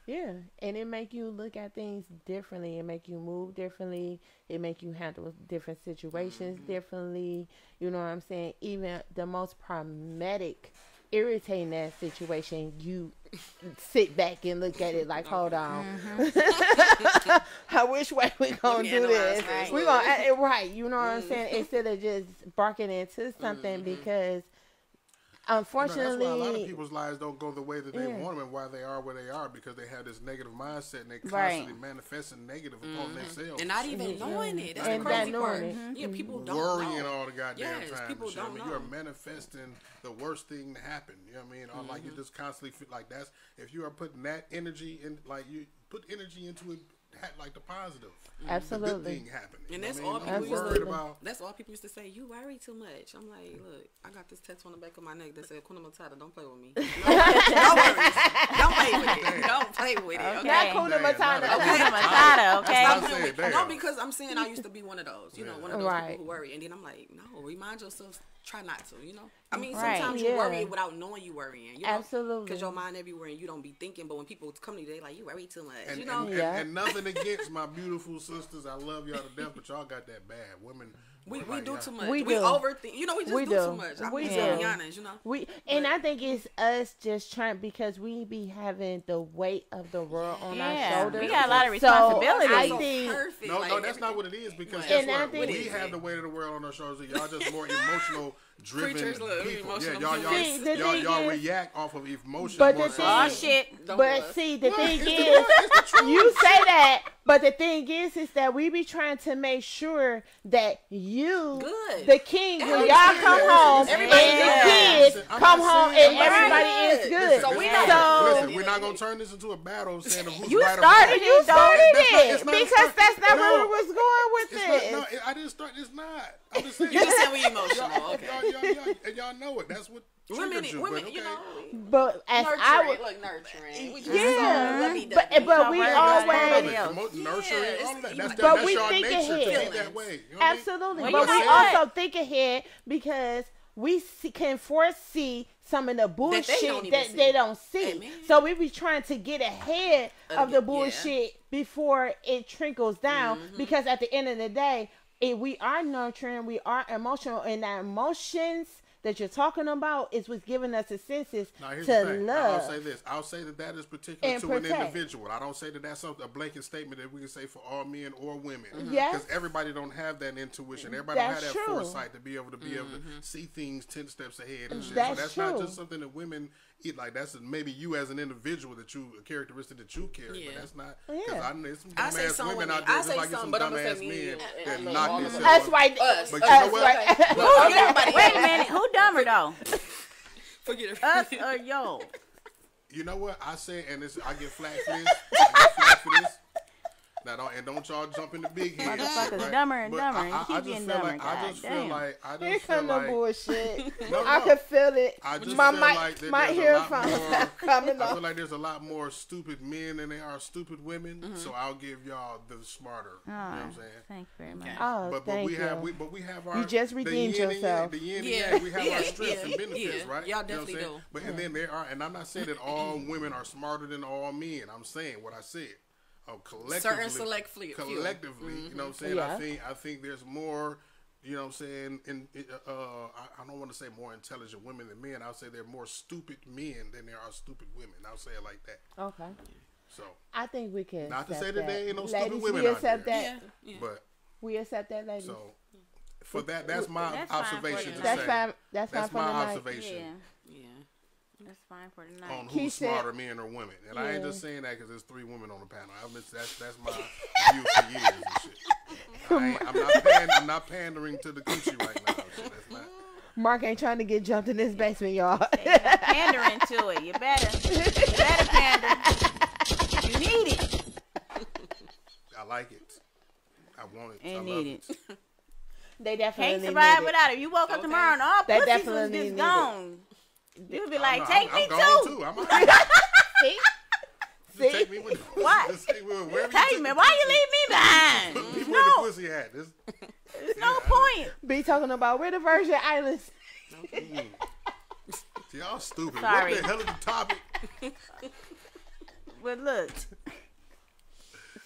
Yeah. And it make you look at things differently. It make you move differently. It make you handle different situations differently. You know what I'm saying? Even the most problematic, irritating that situation, you sit back and look at it like, hold on. Which way we gonna me do analyze this? this. We gonna right. You know what I'm saying? Instead of just barking into something because unfortunately, that's why a lot of people's lives don't go the way that they want them, and why they are where they are, because they have this negative mindset and they constantly manifesting negative upon themselves. And not even knowing it. That's And the crazy not part. knowing it. Yeah, people don't worrying know. all the goddamn time. People don't know. You are manifesting the worst thing to happen. You know what I mean? Or like you just constantly feel like that's, if you are putting that energy in, like you put energy into it, like the positive. Absolutely. The good thing happening. And that's You know all what I mean? people I'm used worried to. about. That's all people used to say. You worry too much. I'm like, look, I got this tattoo on the back of my neck that said "Kuna Matata." Don't play with me. No worries. Don't play with it. Don't play with it. Okay. Not Kuna Matata. Kuna Matata, okay? That's what I'm saying. No, Damn. because I'm saying I used to be one of those. You know, one of those Right. people who worry. And then I'm like, no, remind yourself. Try not to. You know. I mean, Right. sometimes you worry without knowing you worrying. You know? Absolutely. Because your mind everywhere and you don't be thinking. But when people come to you, they like, you worry too much. And, you know. and nothing against my beautiful sisters. I love y'all to death, but y'all got that bad. Women. We like, do y'all- too much. We We do. overthink. You know, we just We do do. too much. I'm We just do. gonna be honest. You know. And I think it's us just trying, because we be having the weight of the world on our shoulders. We got a lot of So, responsibility. I So think perfect. No, like, that's not what it is, because Right. guess And I what? think- We have the weight of the world on our shoulders. Y'all just more emotional driven Creatures, look, people. emotional Yeah, See, the thing y'all is- react off of emotion. But more the so thing- Oh than- shit. Don't But bluff. see, the thing it's the is, truth. It's the truth. you say that, but the thing is that we be trying to make sure that you, Good. the king, when Everybody y'all is come good. home Everybody and the is kids good. I'm come not home saying- and I'm not everybody saying- is good. Listen, So we listen, know. listen, we're not gonna turn this into a battle saying who's You right or started wrong. it. You started That's not- it it's not a because start. that's not No. where we was going with It's this. not, no, I didn't start. It's not. I'm just saying. You just said we emotional. Y'all, Okay. y'all know it. That's what Women, triggered you. women, but you okay. know, But as I nurturing. would, Look, nurturing. We just yeah, lovey-dovey. but we worried about always. everybody else. Nurturing, all of that. That's, But that's we your think nature to ahead. be that way. You know what I mean? Absolutely, Well, but you we know what? also think ahead because we can foresee some of the bullshit don't even that see. they don't see. Amen. So we be trying to get ahead of the Yeah. bullshit before it trickles down. Because at the end of the day, we are nurturing, we are emotional, and the emotions that you're talking about is what's giving us the senses Now, here's to the thing. Now, I'll love. say this. I'll say that is particular And to protect. an individual. I don't say that that's a blanket statement that we can say for all men or women. Yes. Because everybody don't have that intuition. Everybody don't have That's that true. foresight to be able to see things 10 steps ahead and shit. That's so that's true. not just something that women eat. Like, that's maybe you as an individual, a characteristic that you carry. Yeah. But that's not. Yeah. Because I know there's some I say dumbass some women women. out there I just say like some, some but I'm gonna say dumbass me men and that look, knock all themselves Us up. right, Us. But Us you know what? right. Forget everybody Wait a else. minute. Who dumber though? Forget it. Us or yo? You know what I say, and I get flack for this. I get flack for this. Now, don't y'all jump in the big head. Motherfuckers right? dumber and But dumber. I You keep just getting feel dumber. like I just feel Goddamn. like Here come the bullshit. No, I no. can feel it. I just My feel mic like that might there's a hear lot from more- coming I off. feel like there's a lot more stupid men than there are stupid women. So I'll give y'all the smarter. You know what I'm saying? Thank you very much. Oh, But thank we you. have our You just the redeemed yin and yang- yourself. The yin and Yeah. yang. We have Yeah. our strengths and Yeah. benefits, Yeah. right? Y'all You know what I'm definitely saying? do. But and then there are, and I'm not saying that all women are smarter than all men. I'm saying what I said. Collectively, Certain select few. collectively, you know what I'm saying? Yeah. I think there's more, you know what I'm saying, I don't want to say more intelligent women than men. I'll say there are more stupid men than there are stupid women. I'll say it like that. Okay. So, I think we can. not to accept say that there ain't no ladies, stupid women we out accept there. that. Yeah. but We accept that, ladies. so for that's my That's fine observation for to That's say. fine. That's fine That's for my tonight. observation Yeah, Yeah. that's fine for tonight. on who's Keisha- smarter, men or women. And I ain't Yeah. just saying that because there's 3 women on the panel. That's my view for years and shit. I'm not pandering to the coochie right now. So that's not. Mark ain't trying to get jumped in this basement, y'all. Pandering to it. You better pander. You need it. I like it. I want it. And I love need it. They definitely Can't need survive it. without it. You woke up Okay. tomorrow and all They pussies was definitely just need gone. You'll be like, I'm take me gone too. I'm out. See? Just take me with What? Just take me with wherever Take you me. take Why you leave me behind? Put me where the No, pussy at. there's no point. Be talking about where the Virgin Islands. See, y'all stupid. Sorry. What the hell is the topic? But look.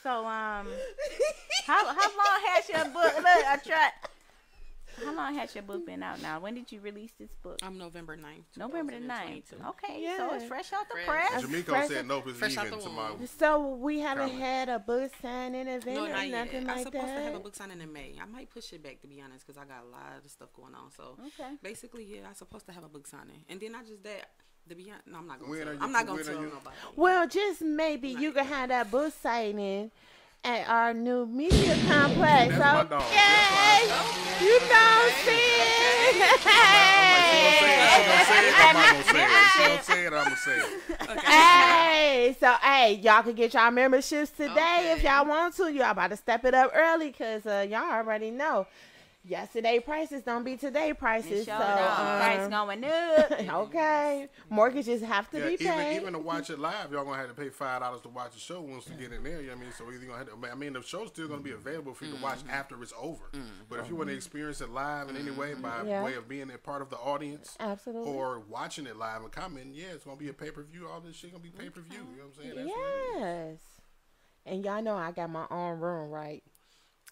So how long has your book? Look, I tried. How long has your book been out now? When did you release this book? November 9th. November the 9th. 2022. Okay, so it's Yeah. fresh out the Fresh. press. Jamiko said nope, it's Fresh out even the to my. womb. So we haven't Comment. had a book signing event No, or not yet. nothing I'm like supposed to have a that. book signing in May. I might push it back, to be honest, because I got a lot of stuff going on. So Okay. basically, yeah, I'm supposed to have a book signing, and then I just that. To be honest, no, I'm not When going are to. you- I'm not going when to are tell you- nobody. Well, just maybe you can have that book signing at our new media complex. That's my So, dog. yay! That's You don't see it. I'm gonna say it. Hey, so hey, y'all can get y'all memberships today if Okay. y'all want to. Y'all about to step it up early because y'all already know. Yesterday prices don't be today prices. Show So price going up. okay, mortgages have to Yeah, be paid. even to watch it live, y'all gonna have to pay $5 to watch the show once you get in there. You know what I mean? So either gonna have to, I mean, the show's still gonna be available for you to watch after it's over. But if you want to experience it live in any way by Yeah. way of being a part of the audience, Absolutely. or watching it live and commenting, yeah, it's gonna be a pay-per-view. All this shit gonna be pay-per-view. You know what I'm saying? That's what it is. Yes. And y'all know I got my own room, right?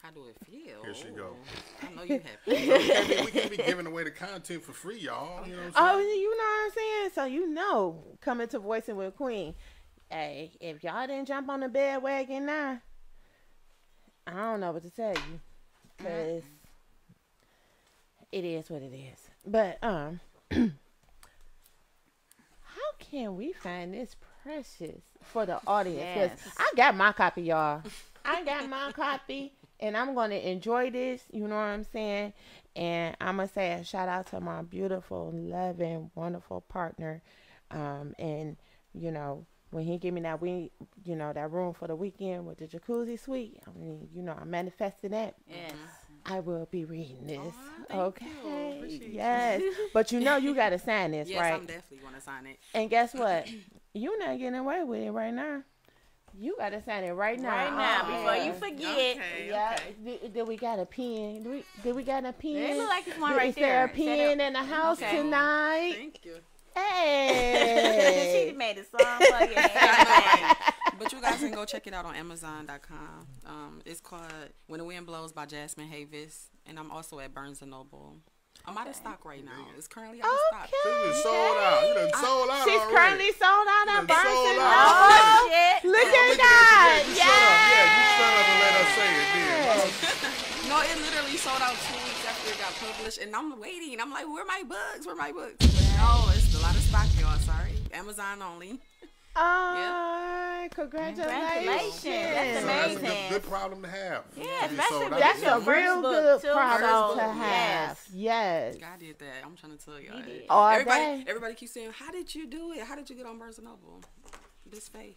How do it feel? Here she go. I know you happy. We can't be giving away the content for free, y'all. You know what I'm Oh, saying? you know what I'm saying? So you know, coming to Voicing with Queen. Hey, if y'all didn't jump on the bandwagon now, I don't know what to tell you. Because it is what it is. But, how can we find this precious for the audience? 'Cause Yes. I got my copy, y'all. I got my copy. And I'm going to enjoy this, you know what I'm saying? And I'm going to say a shout out to my beautiful, loving, wonderful partner. And, you know, when he give me that that room for the weekend with the jacuzzi suite, I mean, you know, I'm manifesting that. Yes. I will be reading this. Thank you. Okay. Appreciate you. Yes. But you know you got to sign this, Yes, right? I'm definitely going to sign it. And guess what? You're not getting away with it right now. You got to sign it right now. Right now, Oh, before yeah. you forget. Okay. Yeah. Did we got a pen? Did we got a pen? It look like it's one Is right there there. a pen in the house Okay. tonight? Thank you. Hey. She made a song for you. and everything. But you guys can go check it out on Amazon.com. It's called When the Wind Blows by Jasmine Havis. And I'm also at Barnes & Noble. I'm out of stock right now. It's currently out of stock. Okay. You done sold out. You done sold out She's already. currently sold out You on done Barnes sold and out Noble. already. Shit. Look Oh, at look that. You shut up. Yeah, you shut up and let us say it then. No, it literally sold out 2 weeks after it got published. And I'm waiting. I'm like, where are my books? Where are my books? No, it's a lot of stock, y'all. Sorry. Amazon only. Congratulations. That's So that's a amazing. good problem to have. Yeah, To be especially sold with out. That's your a first real book, good too. problem First to book, have. Yes. God did that. I'm trying to tell y'all. He did. All Everybody, day. everybody keeps saying, how did you do it? How did you get on Barnes & Noble? This face.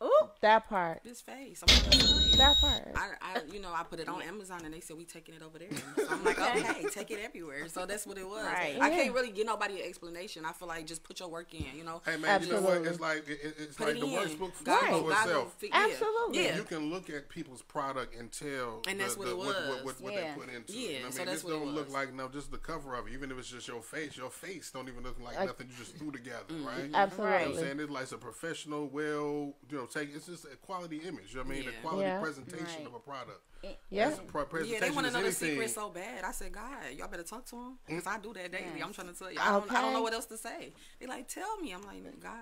Ooh. That part. This face. I'm trying to tell you. That part. I put it on Amazon and they said we taking it over there. So I'm like, okay, take it everywhere. So that's what it was. Right. I Yeah. can't really give nobody an explanation. I feel like just put your work in, you know. Hey man, you know what? Absolutely. It's like it's Put like it the in. workbook for Right. itself. Absolutely. Yeah. You can look at people's product and tell And that's what it what was. they Yeah. put into Yeah, it. I mean, so that's this what it don't look was. like just the cover of it. Even if it's just your face don't even look like nothing you just threw together, right? You know what I'm Absolutely. saying? It's like a professional, it's just a quality image. You know what I mean? Yeah. A quality Yeah. presentation Right. of a product. Yeah. As a presentation Yeah, they want to is know the anything. secret so bad. I said, God, y'all better talk to them because I do that daily. Yes. I'm trying to tell you. I don't Okay. know what else to say. They like, tell me. I'm like, God,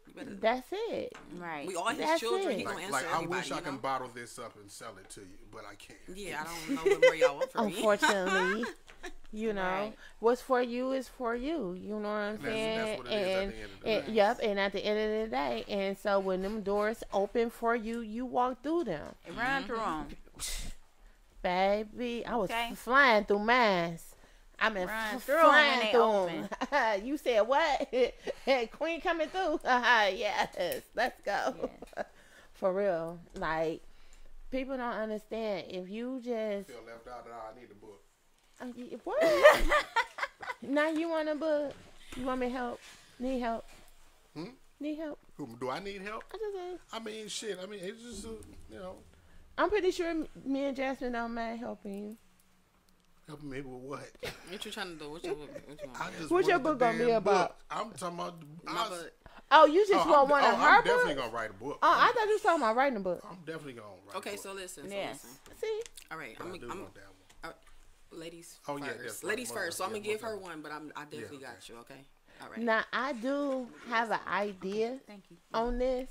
you better. That's it. Right. We all his That's children. it. He gonna answer Like I everybody. wish I you can know? bottle this up and sell it to you, but I can't. Yeah, I don't know what more y'all want from me. Unfortunately, you know, Right. what's for you is for you. You know what I'm saying? That's what it is at the end of the day. Yep, and at the end of the day, and so when them doors open for you, you walk through them. Run through them. Baby, I was Okay. flying through mines. I mean, Run through 'em when flying they through 'em. You said what? Queen coming through? Yes, let's go. For real, like people don't understand. If you just Feel left out, I need a book. what? Now you want a book? You want me help? Need help? Need help? Do I need help? I just asked. I mean, shit. I mean, it's just, you know, I'm pretty sure me and Jasmine don't mind helping you. helping me with what? What you trying to do? What you want? I just What's your wanted the book gonna be damn about? book. I'm talking about. My butt. Oh, you just want one of her I'm definitely books? gonna write a book. Oh, I thought you was talking about writing a book. I'm definitely gonna write. Okay, a book. so listen. Yes. Listen. See? All right, But I do I'm want that one. ladies Oh, yeah, first. that's Ladies right. first. So I'm Yeah, gonna give her most one, but I definitely Yeah, got you. Okay. All right. Now I do have an idea Thank you. on this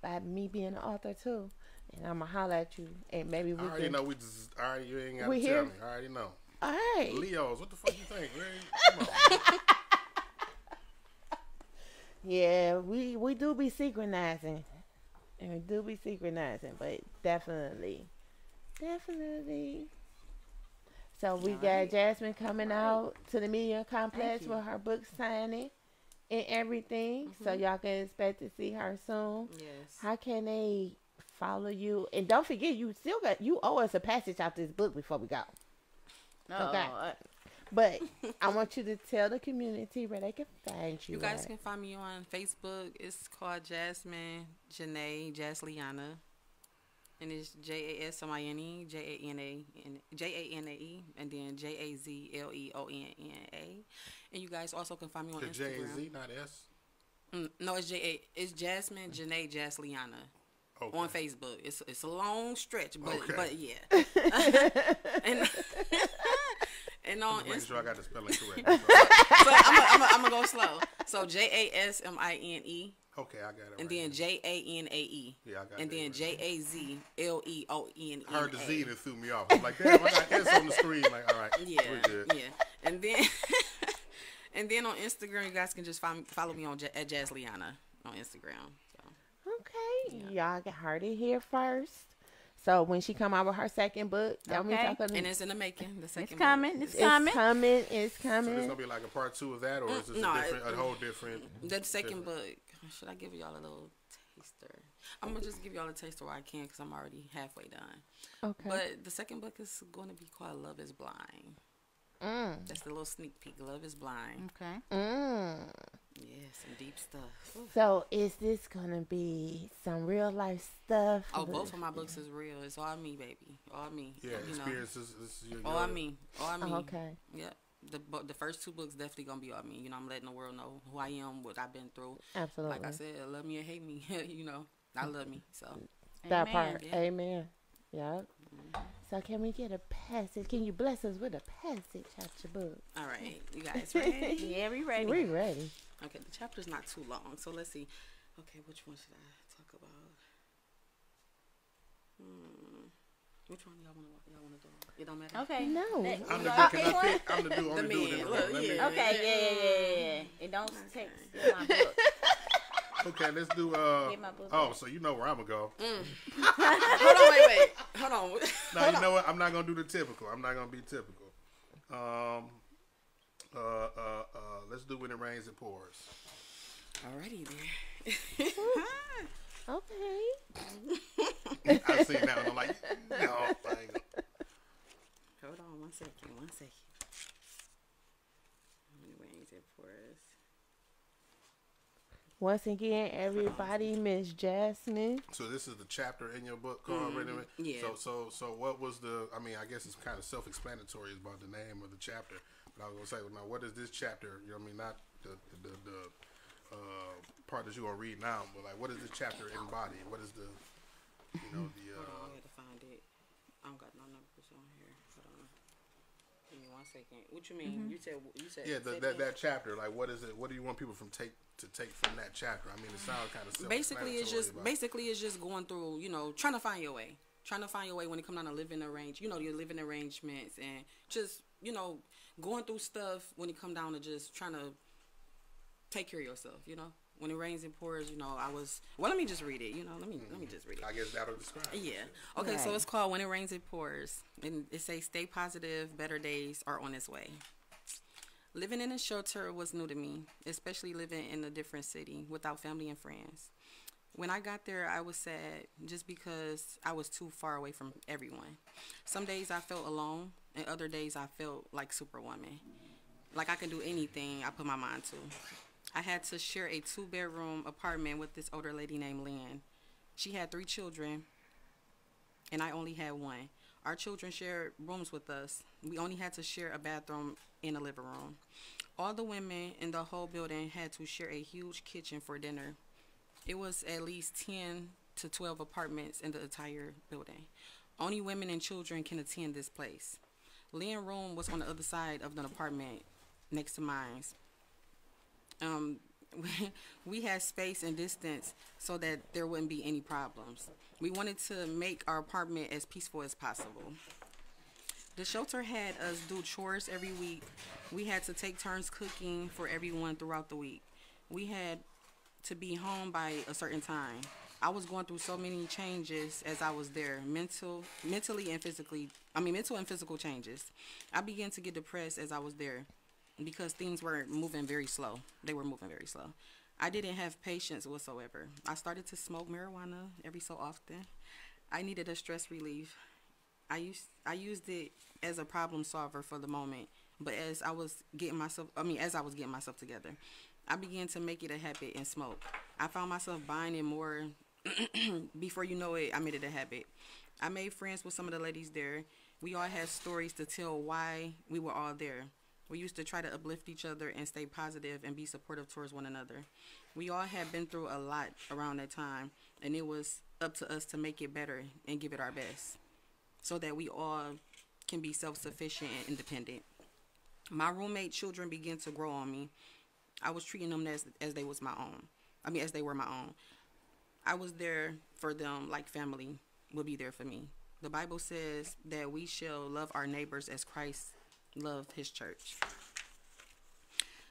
by me being an author too, and I'm gonna holler at you, and maybe I we already can. know. We just already. You ain't got We to here? tell me. I already know. All right. Leos, what the fuck you think, man? Come on. Man. Yeah, we do be synchronizing, and we do be synchronizing, but definitely. So we got Jasmine coming out to the media complex with her book signing and everything. So y'all can expect to see her soon. Yes. How can they follow you? And don't forget, you owe us a passage out this book before we go. Okay. But I want you to tell the community where they can find you. You guys at. can find me on Facebook. It's called Jasmine Janae Jasliana. And it's JASMINE, JANAE, and then JAZLEONNA. And you guys also can find me on The Instagram. J-Z, not S? No, it's Jasmine Janae Jasliana Okay. on Facebook. It's a long stretch, but Okay. but yeah. and on Just making Instagram. sure I got the spelling correct. So I'm gonna go slow. So JASMINE. Okay, I got it. And right then here. JANAE. Yeah, I got And that then right. JAZLEONNA. I heard the Z that threw me off. I'm like, damn, I got S on the screen. Like, all right, Yeah, we're good. yeah. And then on Instagram, you guys can just follow me at Jasliana on Instagram. So. Okay, y'all heard it here first. So when she come out with her second book, that means y'all gonna. And it's in the making. The second It's coming. book. It's coming. It's coming. So there's gonna be like a part 2 of that, or is this No, a whole different? The second book. Should I give y'all a little taster? I'm gonna just give y'all a taster where I can, because I'm already halfway done. Okay. But the second book is going to be called Love Is Blind. That's the little sneak peek. Love Is Blind. Okay. Yeah, some deep stuff. So is this gonna be some real life stuff? Oh, both of my books is real. It's all me, baby. All me. Yeah, you know. experiences. This is your, All me. All me. Oh, okay. Yep. The first 2 books definitely gonna be all me. You know, I'm letting the world know who I am, what I've been through. Absolutely. Like I said, love me or hate me. You know, I love me. So That Amen. part. Yeah. Amen. Yep. So can we get a passage? Can you bless us with a passage out your book? all right, you guys ready? Yeah, we ready. We ready. Okay, the chapter's not too long, so let's see. Okay, which one should I talk about? Which one y'all wanna do? It don't matter. Okay. No. Next. I'm You the wanna dude. Can pick I one? pick? I'm the dude. I'm The the dude. man. in the Look, room. Let me- yeah. Okay, yeah. It don't take my book. Okay, let's do. Get my book Oh, back. so you know where I'm gonna go. Hold on, wait. Hold on. Now you know what? I'm not gonna do the typical. I'm not gonna be typical. Let's do When It Rains, It Pours. Alrighty there. Okay. I seen that one. I'm like, no, I ain't gonna. Hold on, one second. When it rains, it pours. Once again, everybody, Miss Jasmine. So this is the chapter in your book called When It Rains. Yeah. So what was the? I mean, I guess it's kind of self-explanatory about the name of the chapter. But I was gonna say, well, now what is this chapter? You know what I mean? Not the part that you gonna read now, but like, what does this chapter embody? What is the, you know, the? Hold on, I had to find it. I don't got no numbers on here. Hold on. Give me 1 second. What you mean? You said. Yeah, that chapter. Like, what is it? What do you want people to take from that chapter? I mean, it sounds kind of Basically, it's just going through. You know, trying to find your way. Trying to find your way when it comes down to living arrange. You know, your living arrangements and just going through stuff when it come down to just trying to take care of yourself. You know. When it rains and pours, let me just read it, let me just read it. I guess that'll describe it. Yeah. Okay, so it's called When It Rains, It Pours. And it says, stay positive, better days are on its way. Living in a shelter was new to me, especially living in a different city without family and friends. When I got there, I was sad just because I was too far away from everyone. Some days I felt alone, and other days I felt like Superwoman. Like I can do anything I put my mind to. I had to share a 2-bedroom apartment with this older lady named Lynn. She had 3 children, and I only had 1. Our children shared rooms with us. We only had to share a bathroom and a living room. All the women in the whole building had to share a huge kitchen for dinner. It was at least 10 to 12 apartments in the entire building. Only women and children can attend this place. Lean's room was on the other side of the apartment next to mine. Um, we had space and distance so that there wouldn't be any problems. We wanted to make our apartment as peaceful as possible. The shelter had us do chores every week. We had to take turns cooking for everyone throughout the week. We had to be home by a certain time. I was going through so many changes as I was there, mental and physical changes. I began to get depressed as I was there because things were moving very slow. They were moving very slow. I didn't have patience whatsoever. I started to smoke marijuana every so often. I needed a stress relief. I used it as a problem solver for the moment, but as I was getting myself together, I began to make it a habit and smoke. I found myself buying it more. Before you know it, I made it a habit. I made friends with some of the ladies there. We all had stories to tell why we were all there. We used to try to uplift each other and stay positive and be supportive towards one another. We all had been through a lot around that time, and it was up to us to make it better and give it our best so that we all can be self-sufficient and independent. My roommate children began to grow on me. I was treating them as they was my own. As they were my own. I was there for them like family would be there for me. The Bible says that we shall love our neighbors as Christ loved his church.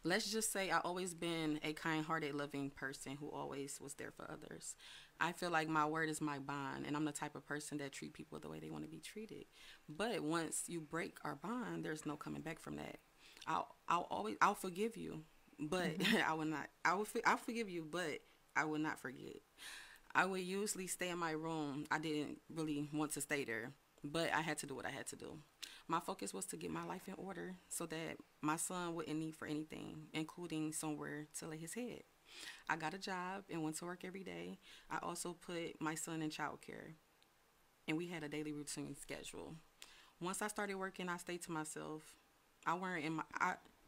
Let's just say I always been a kind-hearted, loving person who always was there for others. I feel like my word is my bond, and I'm the type of person that treat people the way they want to be treated. But once you break our bond, there's no coming back from that. I'll forgive you, but I will not. I'll forgive you, but I will not forget. I would usually stay in my room. I didn't really want to stay there, but I had to do what I had to do. My focus was to get my life in order so that my son wouldn't need for anything, including somewhere to lay his head. I got a job and went to work every day. I also put my son in childcare, and we had a daily routine schedule. Once I started working, I stayed to myself.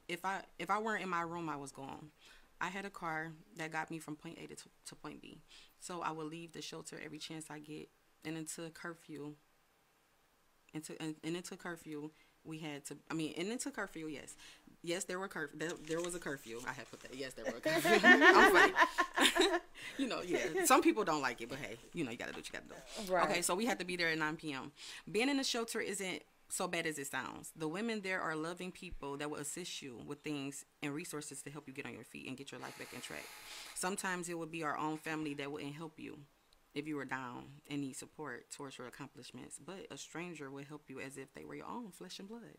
If I weren't in my room, I was gone. I had a car that got me from point A to point B, so I would leave the shelter every chance I get, and into curfew. Into curfew, we had to. Into curfew, yes. Yes, there was a curfew. I had put that. Yes, there was a curfew. I'm like, yeah. Some people don't like it, but hey, you gotta do what you gotta do. Right. Okay, so we had to be there at 9 p.m. Being in the shelter isn't so bad as it sounds. The women there are loving people that will assist you with things and resources to help you get on your feet and get your life back on track. Sometimes it would be our own family that wouldn't help you if you were down and need support towards your accomplishments, but a stranger would help you as if they were your own flesh and blood.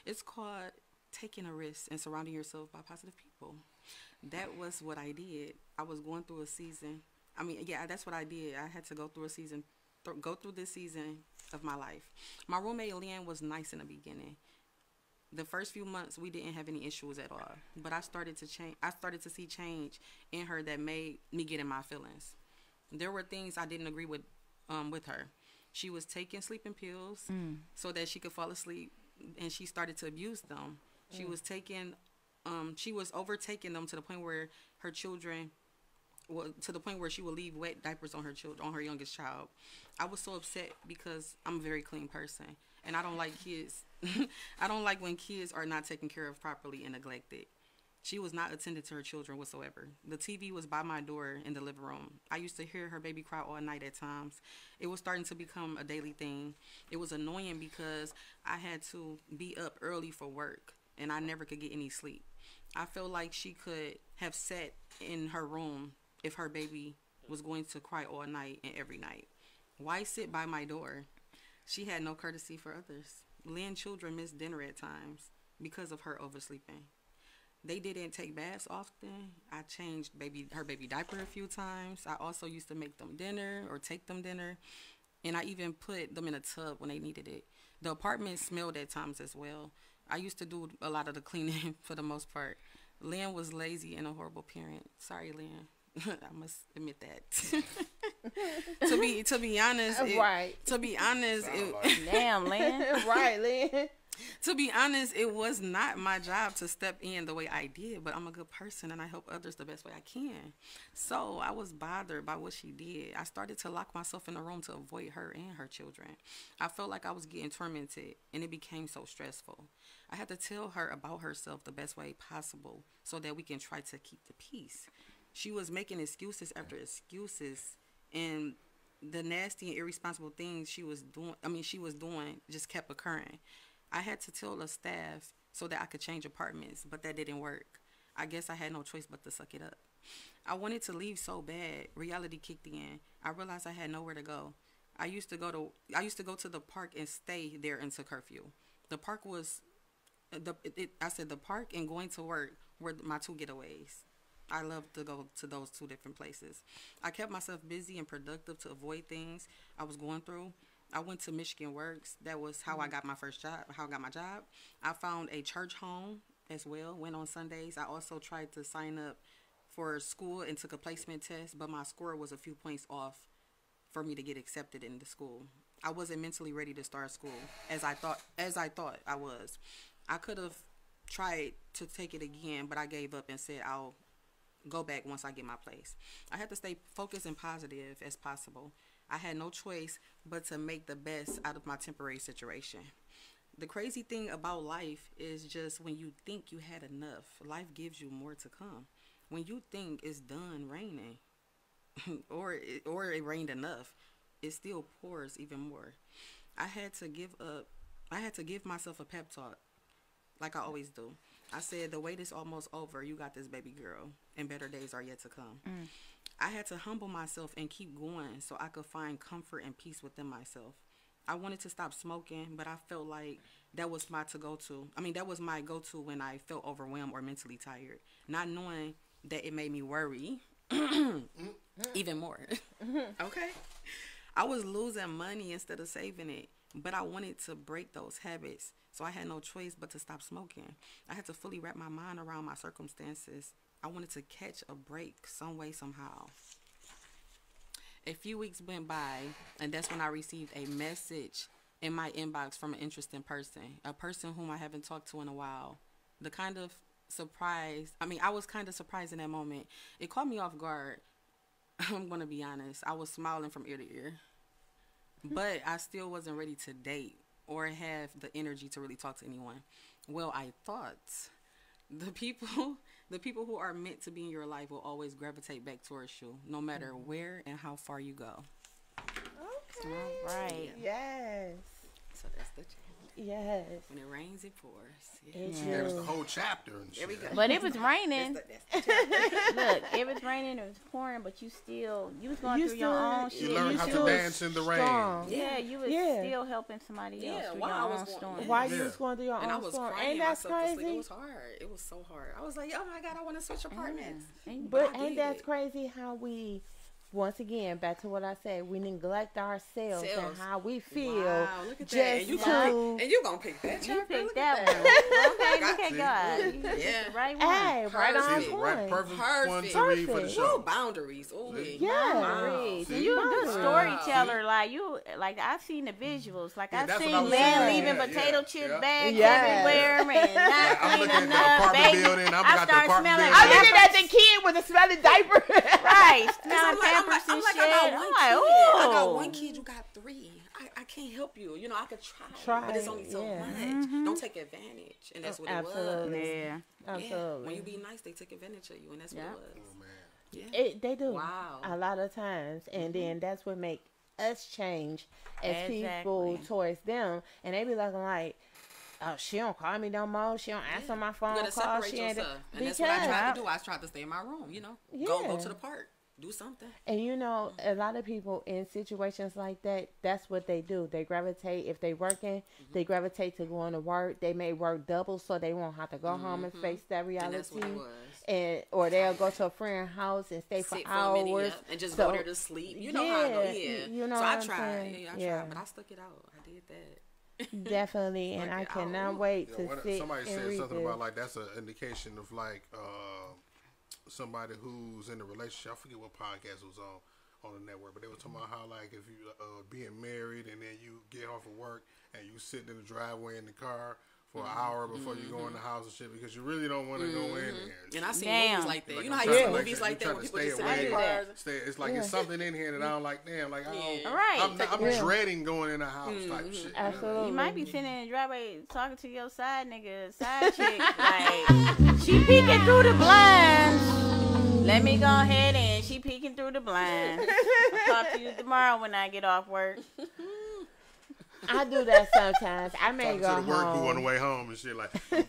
It's called taking a risk and surrounding yourself by positive people. That was what I did. I was going through a season. That's what I did. I had to go through this season of my life. My roommate Leanne was nice in the beginning. The first few months we didn't have any issues at all, but I started to change. I started to see change in her that made me get in my feelings. There were things I didn't agree with her. She was taking sleeping pills so that she could fall asleep, and she started to abuse them. She was overtaking them to the point where her children, to the point where she would leave wet diapers on her youngest child. I was so upset because I'm a very clean person, and I don't like kids. I don't like when kids are not taken care of properly and neglected. She was not attended to her children whatsoever. The TV was by my door in the living room. I used to hear her baby cry all night at times. It was starting to become a daily thing. It was annoying because I had to be up early for work, and I never could get any sleep. I felt like she could have sat in her room if her baby was going to cry all night and every night. Why sit by my door? She had no courtesy for others. Lynn's children missed dinner at times because of her oversleeping. They didn't take baths often. I changed her baby diaper a few times. I also used to make them dinner or take them dinner. And I even put them in a tub when they needed it. The apartment smelled at times as well. I used to do a lot of the cleaning for the most part. Lynn was lazy and a horrible parent. Sorry, Lynn. I must admit that. to be honest, right. To be honest, damn, Lynn. Right, Lynn. To be honest, it was not my job to step in the way I did, but I'm a good person and I help others the best way I can. So I was bothered by what she did. I started to lock myself in a room to avoid her and her children. I felt like I was getting tormented and it became so stressful. I had to tell her about herself the best way possible so that we can try to keep the peace. She was making excuses after excuses, and the nasty and irresponsible things she was doing just kept occurring. I had to tell the staff so that I could change apartments, but that didn't work. I guess I had no choice but to suck it up. I wanted to leave so bad. Reality kicked in. I realized I had nowhere to go. I used to go to the park and stay there until curfew. The park was the park and going to work were my two getaways. I love to go to those two different places. I kept myself busy and productive to avoid things I was going through. I went to Michigan Works. That was how I got my first job, how I got my job. I found a church home as well, went on Sundays. I also tried to sign up for school and took a placement test, but my score was a few points off for me to get accepted into school. I wasn't mentally ready to start school as I thought I was. I could have tried to take it again, but I gave up and said I'll go back once I get my place. I had to stay focused and positive as possible. I had no choice but to make the best out of my temporary situation. The crazy thing about life is just when you think you had enough, life gives you more to come. When you think it's done raining or it rained enough, it still pours even more. I had to give myself a pep talk like I always do. I said, the wait is almost over. You got this, baby girl, and better days are yet to come. I had to humble myself and keep going so I could find comfort and peace within myself. I wanted to stop smoking, but I felt like that was my go-to when I felt overwhelmed or mentally tired, not knowing that it made me worry even more. Okay? I was losing money instead of saving it, but I wanted to break those habits. So I had no choice but to stop smoking. I had to fully wrap my mind around my circumstances. I wanted to catch a break some way, somehow. A few weeks went by, and that's when I received a message in my inbox from an interesting person, a person whom I haven't talked to in a while. I was kind of surprised in that moment. It caught me off guard. I'm going to be honest. I was smiling from ear to ear, but I still wasn't ready to date or have the energy to really talk to anyone. Well, I thought the people who are meant to be in your life will always gravitate back towards you, no matter where and how far you go. Okay. All right. Yes. So that's the challenge. Yes. When it rains, it pours. There's the whole chapter and shit. There we go. But it was raining. That's the challenge. Look, it was raining, it was pouring, but you was going through your own shit. You learned how to dance in the rain. Yeah, you was still helping somebody else through your own storm. Why you was going through your and I own was storm? crying Ain't that myself to sleep. crazy? It was hard. It was so hard. I was like, oh my God, I want to switch apartments. But ain't that crazy how we, once again, back to what I said, we neglect ourselves and how we feel. Wow, look at just that. And you gonna pick that You chapter? picked that one. Okay, look at God. You picked Yeah. the right one. Hey, right on See, point. right, perfect one to read for the Perfect. show. Ooh, boundaries. Ooh, Yeah. Boundaries. See? And you a good Wow. storyteller. Like I've seen the visuals. Like Yeah, I've that's what I seen was man saying. leaving Yeah, potato yeah, chip yeah. bags Yes. everywhere and not I'm looking cleaning at the up. apartment Baby, building. I got the started apartment smelling building. I'm looking at the kid with a smelling diaper. right, smelling I'm like, Pampers and shit. I I'm got like, one ooh. kid, you got three. I can't help you. You know, I could try, Try, but it's only so yeah. much. Don't take advantage, and that's what it was. Absolutely. Yeah. Absolutely. When you be nice, they take advantage of you, and that's what it was. Oh, man. Yeah. They do. Wow. A lot of times. And then that's what make us change as people Exactly. towards them. And they be looking like, oh, she don't call me no more. She don't answer my phone You gotta call. separate She ain't yourself, and that's what I tried to do. I tried to stay in my room. You know, go Yeah. to the park, do something. And you know, a lot of people in situations like that, that's what they do. They gravitate, if they working, they gravitate to going to work. They may work double so they won't have to go home and face that reality. And that's what it was. Or they'll go to a friend's house and stay for Sit hours. a minute, yep, and just So- go there to sleep. You know how I go. Yeah. You know so what I I'm tried. saying? Yeah, I Yeah. tried, but I stuck it out. I did that. Definitely, and Stuck I it cannot out. wait Yeah, to what- sit somebody and said read something this. about like that's an indication of like somebody who's in a relationship. I forget what podcast it was on the network, but they were talking about how like if you being married and then you get off of work and you sitting in the driveway in the car for an hour before you go in the house and shit because you really don't want to go in there. And I see Damn. movies like that. Like, you know how I'm you see trying to movies like that when people just sit away. in cars. It's like it's something in here that I don't like. Damn, like I don't. Right. I'm dreading going in the house type shit. Absolutely. You might be sitting in the driveway talking to your side nigga, side chick. Like, she peeking through the blinds. Let me go ahead and she peeking through the blinds. I'll talk to you tomorrow when I get off work. I do that sometimes. I may Talking go to the work home. boo on the way home and shit like, I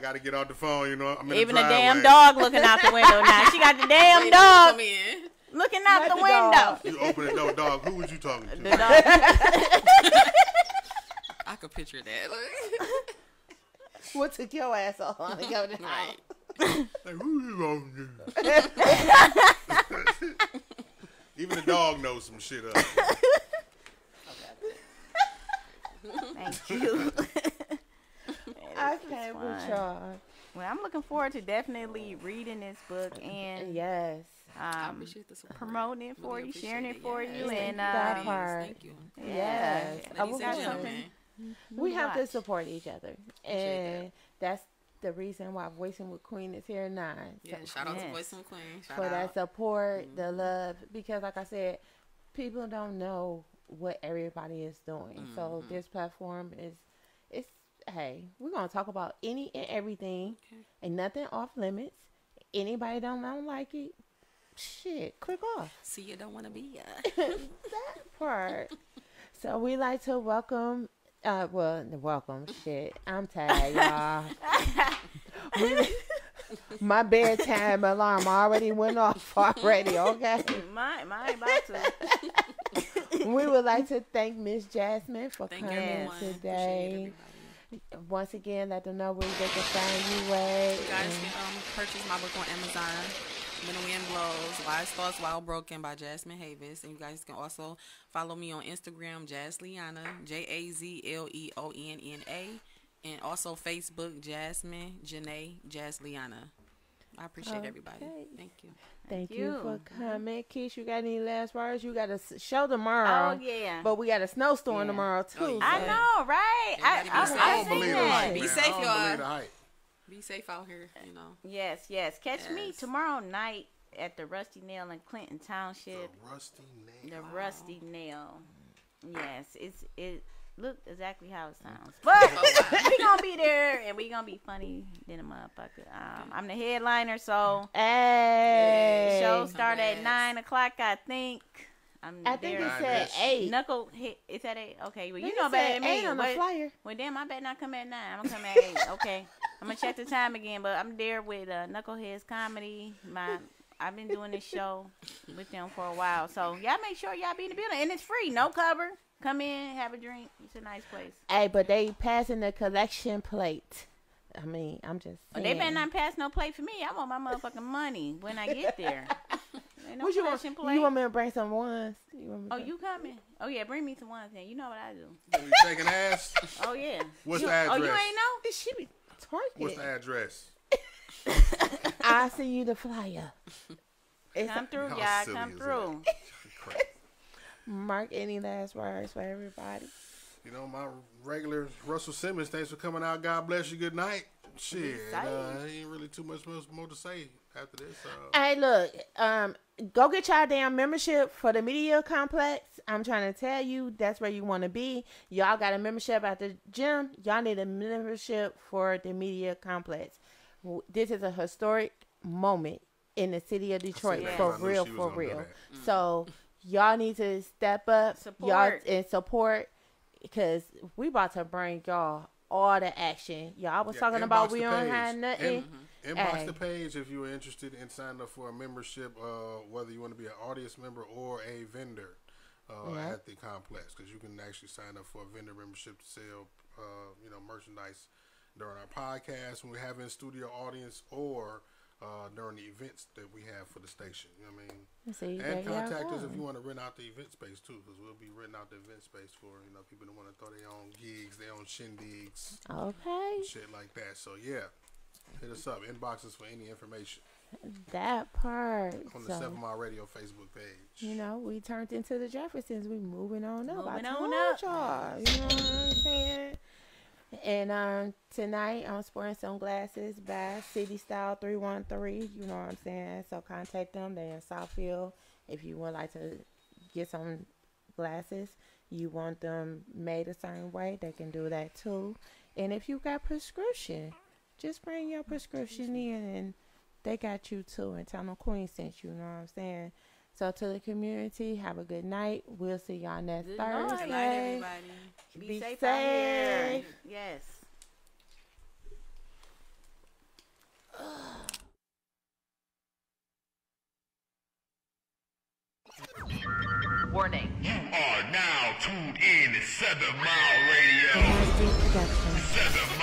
got to get off the phone, you know. I'm in Even the the damn driveway. dog looking out the window now. She got the damn dog looking out the window. You open the door, dog. Who was you talking to? The dog. I could picture that. What took your ass off on to go to Right. Like, who you talking to? Even the dog knows some shit up. Thank you. I can't with y'all. Well, I'm looking forward to definitely reading this book and Yes. I appreciate the support. promoting it for Really you, sharing it for appreciate you, it. and That part. Thank you. Yes. I Ladies will and have gentlemen. We have to Watch. support each other. And that's the reason why Voicing with Queen is here now. Yeah, shout out to Yes. Voice and Queen. Shout For that out. support, the love. Because like I said, people don't know what everybody is doing. So this platform is, it's, hey, we're going to talk about any and everything. Okay. Ain't nothing off limits. Anybody don't like it, shit, click off. See, you don't want to be That part. So we like to welcome, welcome, shit. I'm tired, y'all. My bedtime alarm already went off already, okay? Mine about to. We would like to thank Miss Jasmine for Thank you, coming everyone. Appreciate today. everybody. Once again, let them know where they can find you at. You guys can purchase my book on Amazon. When the Wind Blows, Wise Thoughts While Broken by Jasmine Havis. And you guys can also follow me on Instagram, Jazleona, JazLeonna. And also Facebook, Jasmine Janae Jazleona. I appreciate everybody. Thank you. Thank you you. for coming. Keisha, you got any last words? You got a show tomorrow. Oh yeah. But we got a snowstorm Yeah. tomorrow, too. Oh, yeah. I know, right? Everybody be safe. I don't seen believe the that. hype. Be man. safe, I don't y'all. believe the hype. Be safe out here, you know. Yes. Catch me Yes. tomorrow night at the Rusty Nail in Clinton Township. The rusty nail. The Rusty Nail. Yes, it looked exactly how it sounds. But we gonna be there and we gonna be funny than a motherfucker. I'm the headliner, so Hey. the show start at Congrats. 9:00, I think. I'm I think there. it said 8. Knuckle hit. It's at 8. Okay, well I you think know it better said than me. 8 on the But- flyer. well, damn, I better not come at 9. I'm gonna come at 8. Okay, I'm gonna check the time again. But I'm there with Knuckleheads Comedy. I've been doing this show with them for a while, so y'all make sure y'all be in the building, and it's free, no cover. Come in, have a drink. It's a nice place. Hey, but they passing the collection plate. I mean, I'm just saying. They better not pass no plate for me. I want my motherfucking money when I get there. Ain't no What you want? collection plate. You want me to bring some ones? Want me Oh, to- you coming? Oh yeah, bring me some ones then. You know what I do. You shaking ass? Oh yeah. What's You- the address? Oh, you ain't know? She be twerking. What's the address? I'll send you the flyer. It's Come through, How y'all. silly Come is through. Crap. Mark, any last words for everybody? You know, my regular Russell Simmons, thanks for coming out. God bless you. Good night. Shit, ain't really too much more to say after this. Hey, look, go get y'all damn membership for the media complex. I'm trying to tell you, that's where you want to be. Y'all got a membership at the gym. Y'all need a membership for the media complex. This is a historic moment in the city of Detroit, that. for I knew real, she was for gonna do real. that. So y'all need to step up, Support. y'all, and support, because we about to bring y'all all the action. Y'all was Yeah, talking inbox about we the don't page. have nothing. Inbox Hey. the page if you are interested in signing up for a membership, whether you want to be an audience member or a vendor at the complex, because you can actually sign up for a vendor membership to sell, merchandise during our podcast when we have in studio audience or during the events that we have for the station. You know what I mean? See, And there y'all contact us go. if you want to rent out the event space too, because we'll be renting out the event space for people that want to throw their own gigs, their own shindigs, Okay, shit like that. So yeah, hit us up, inbox us for any information that part. on the So, 7 Mile Radio Facebook page. you know, we turned into the Jeffersons. We moving on up. Moving I on told up. y'all. You know what I'm saying? And tonight I'm sporting some glasses by City Style 313. You know what I'm saying? So contact them. They're in Southfield. If you would like to get some glasses, you want them made a certain way, they can do that too. And if you got prescription, just bring your prescription in and they got you too. And tell them Queen sent you. You know what I'm saying? So to the community, have a good night. We'll see y'all next Good Thursday. night, everybody. Be safe safe. out here. Yes. Warning. You are now tuned in to 7 Mile Radio. 7 Mile.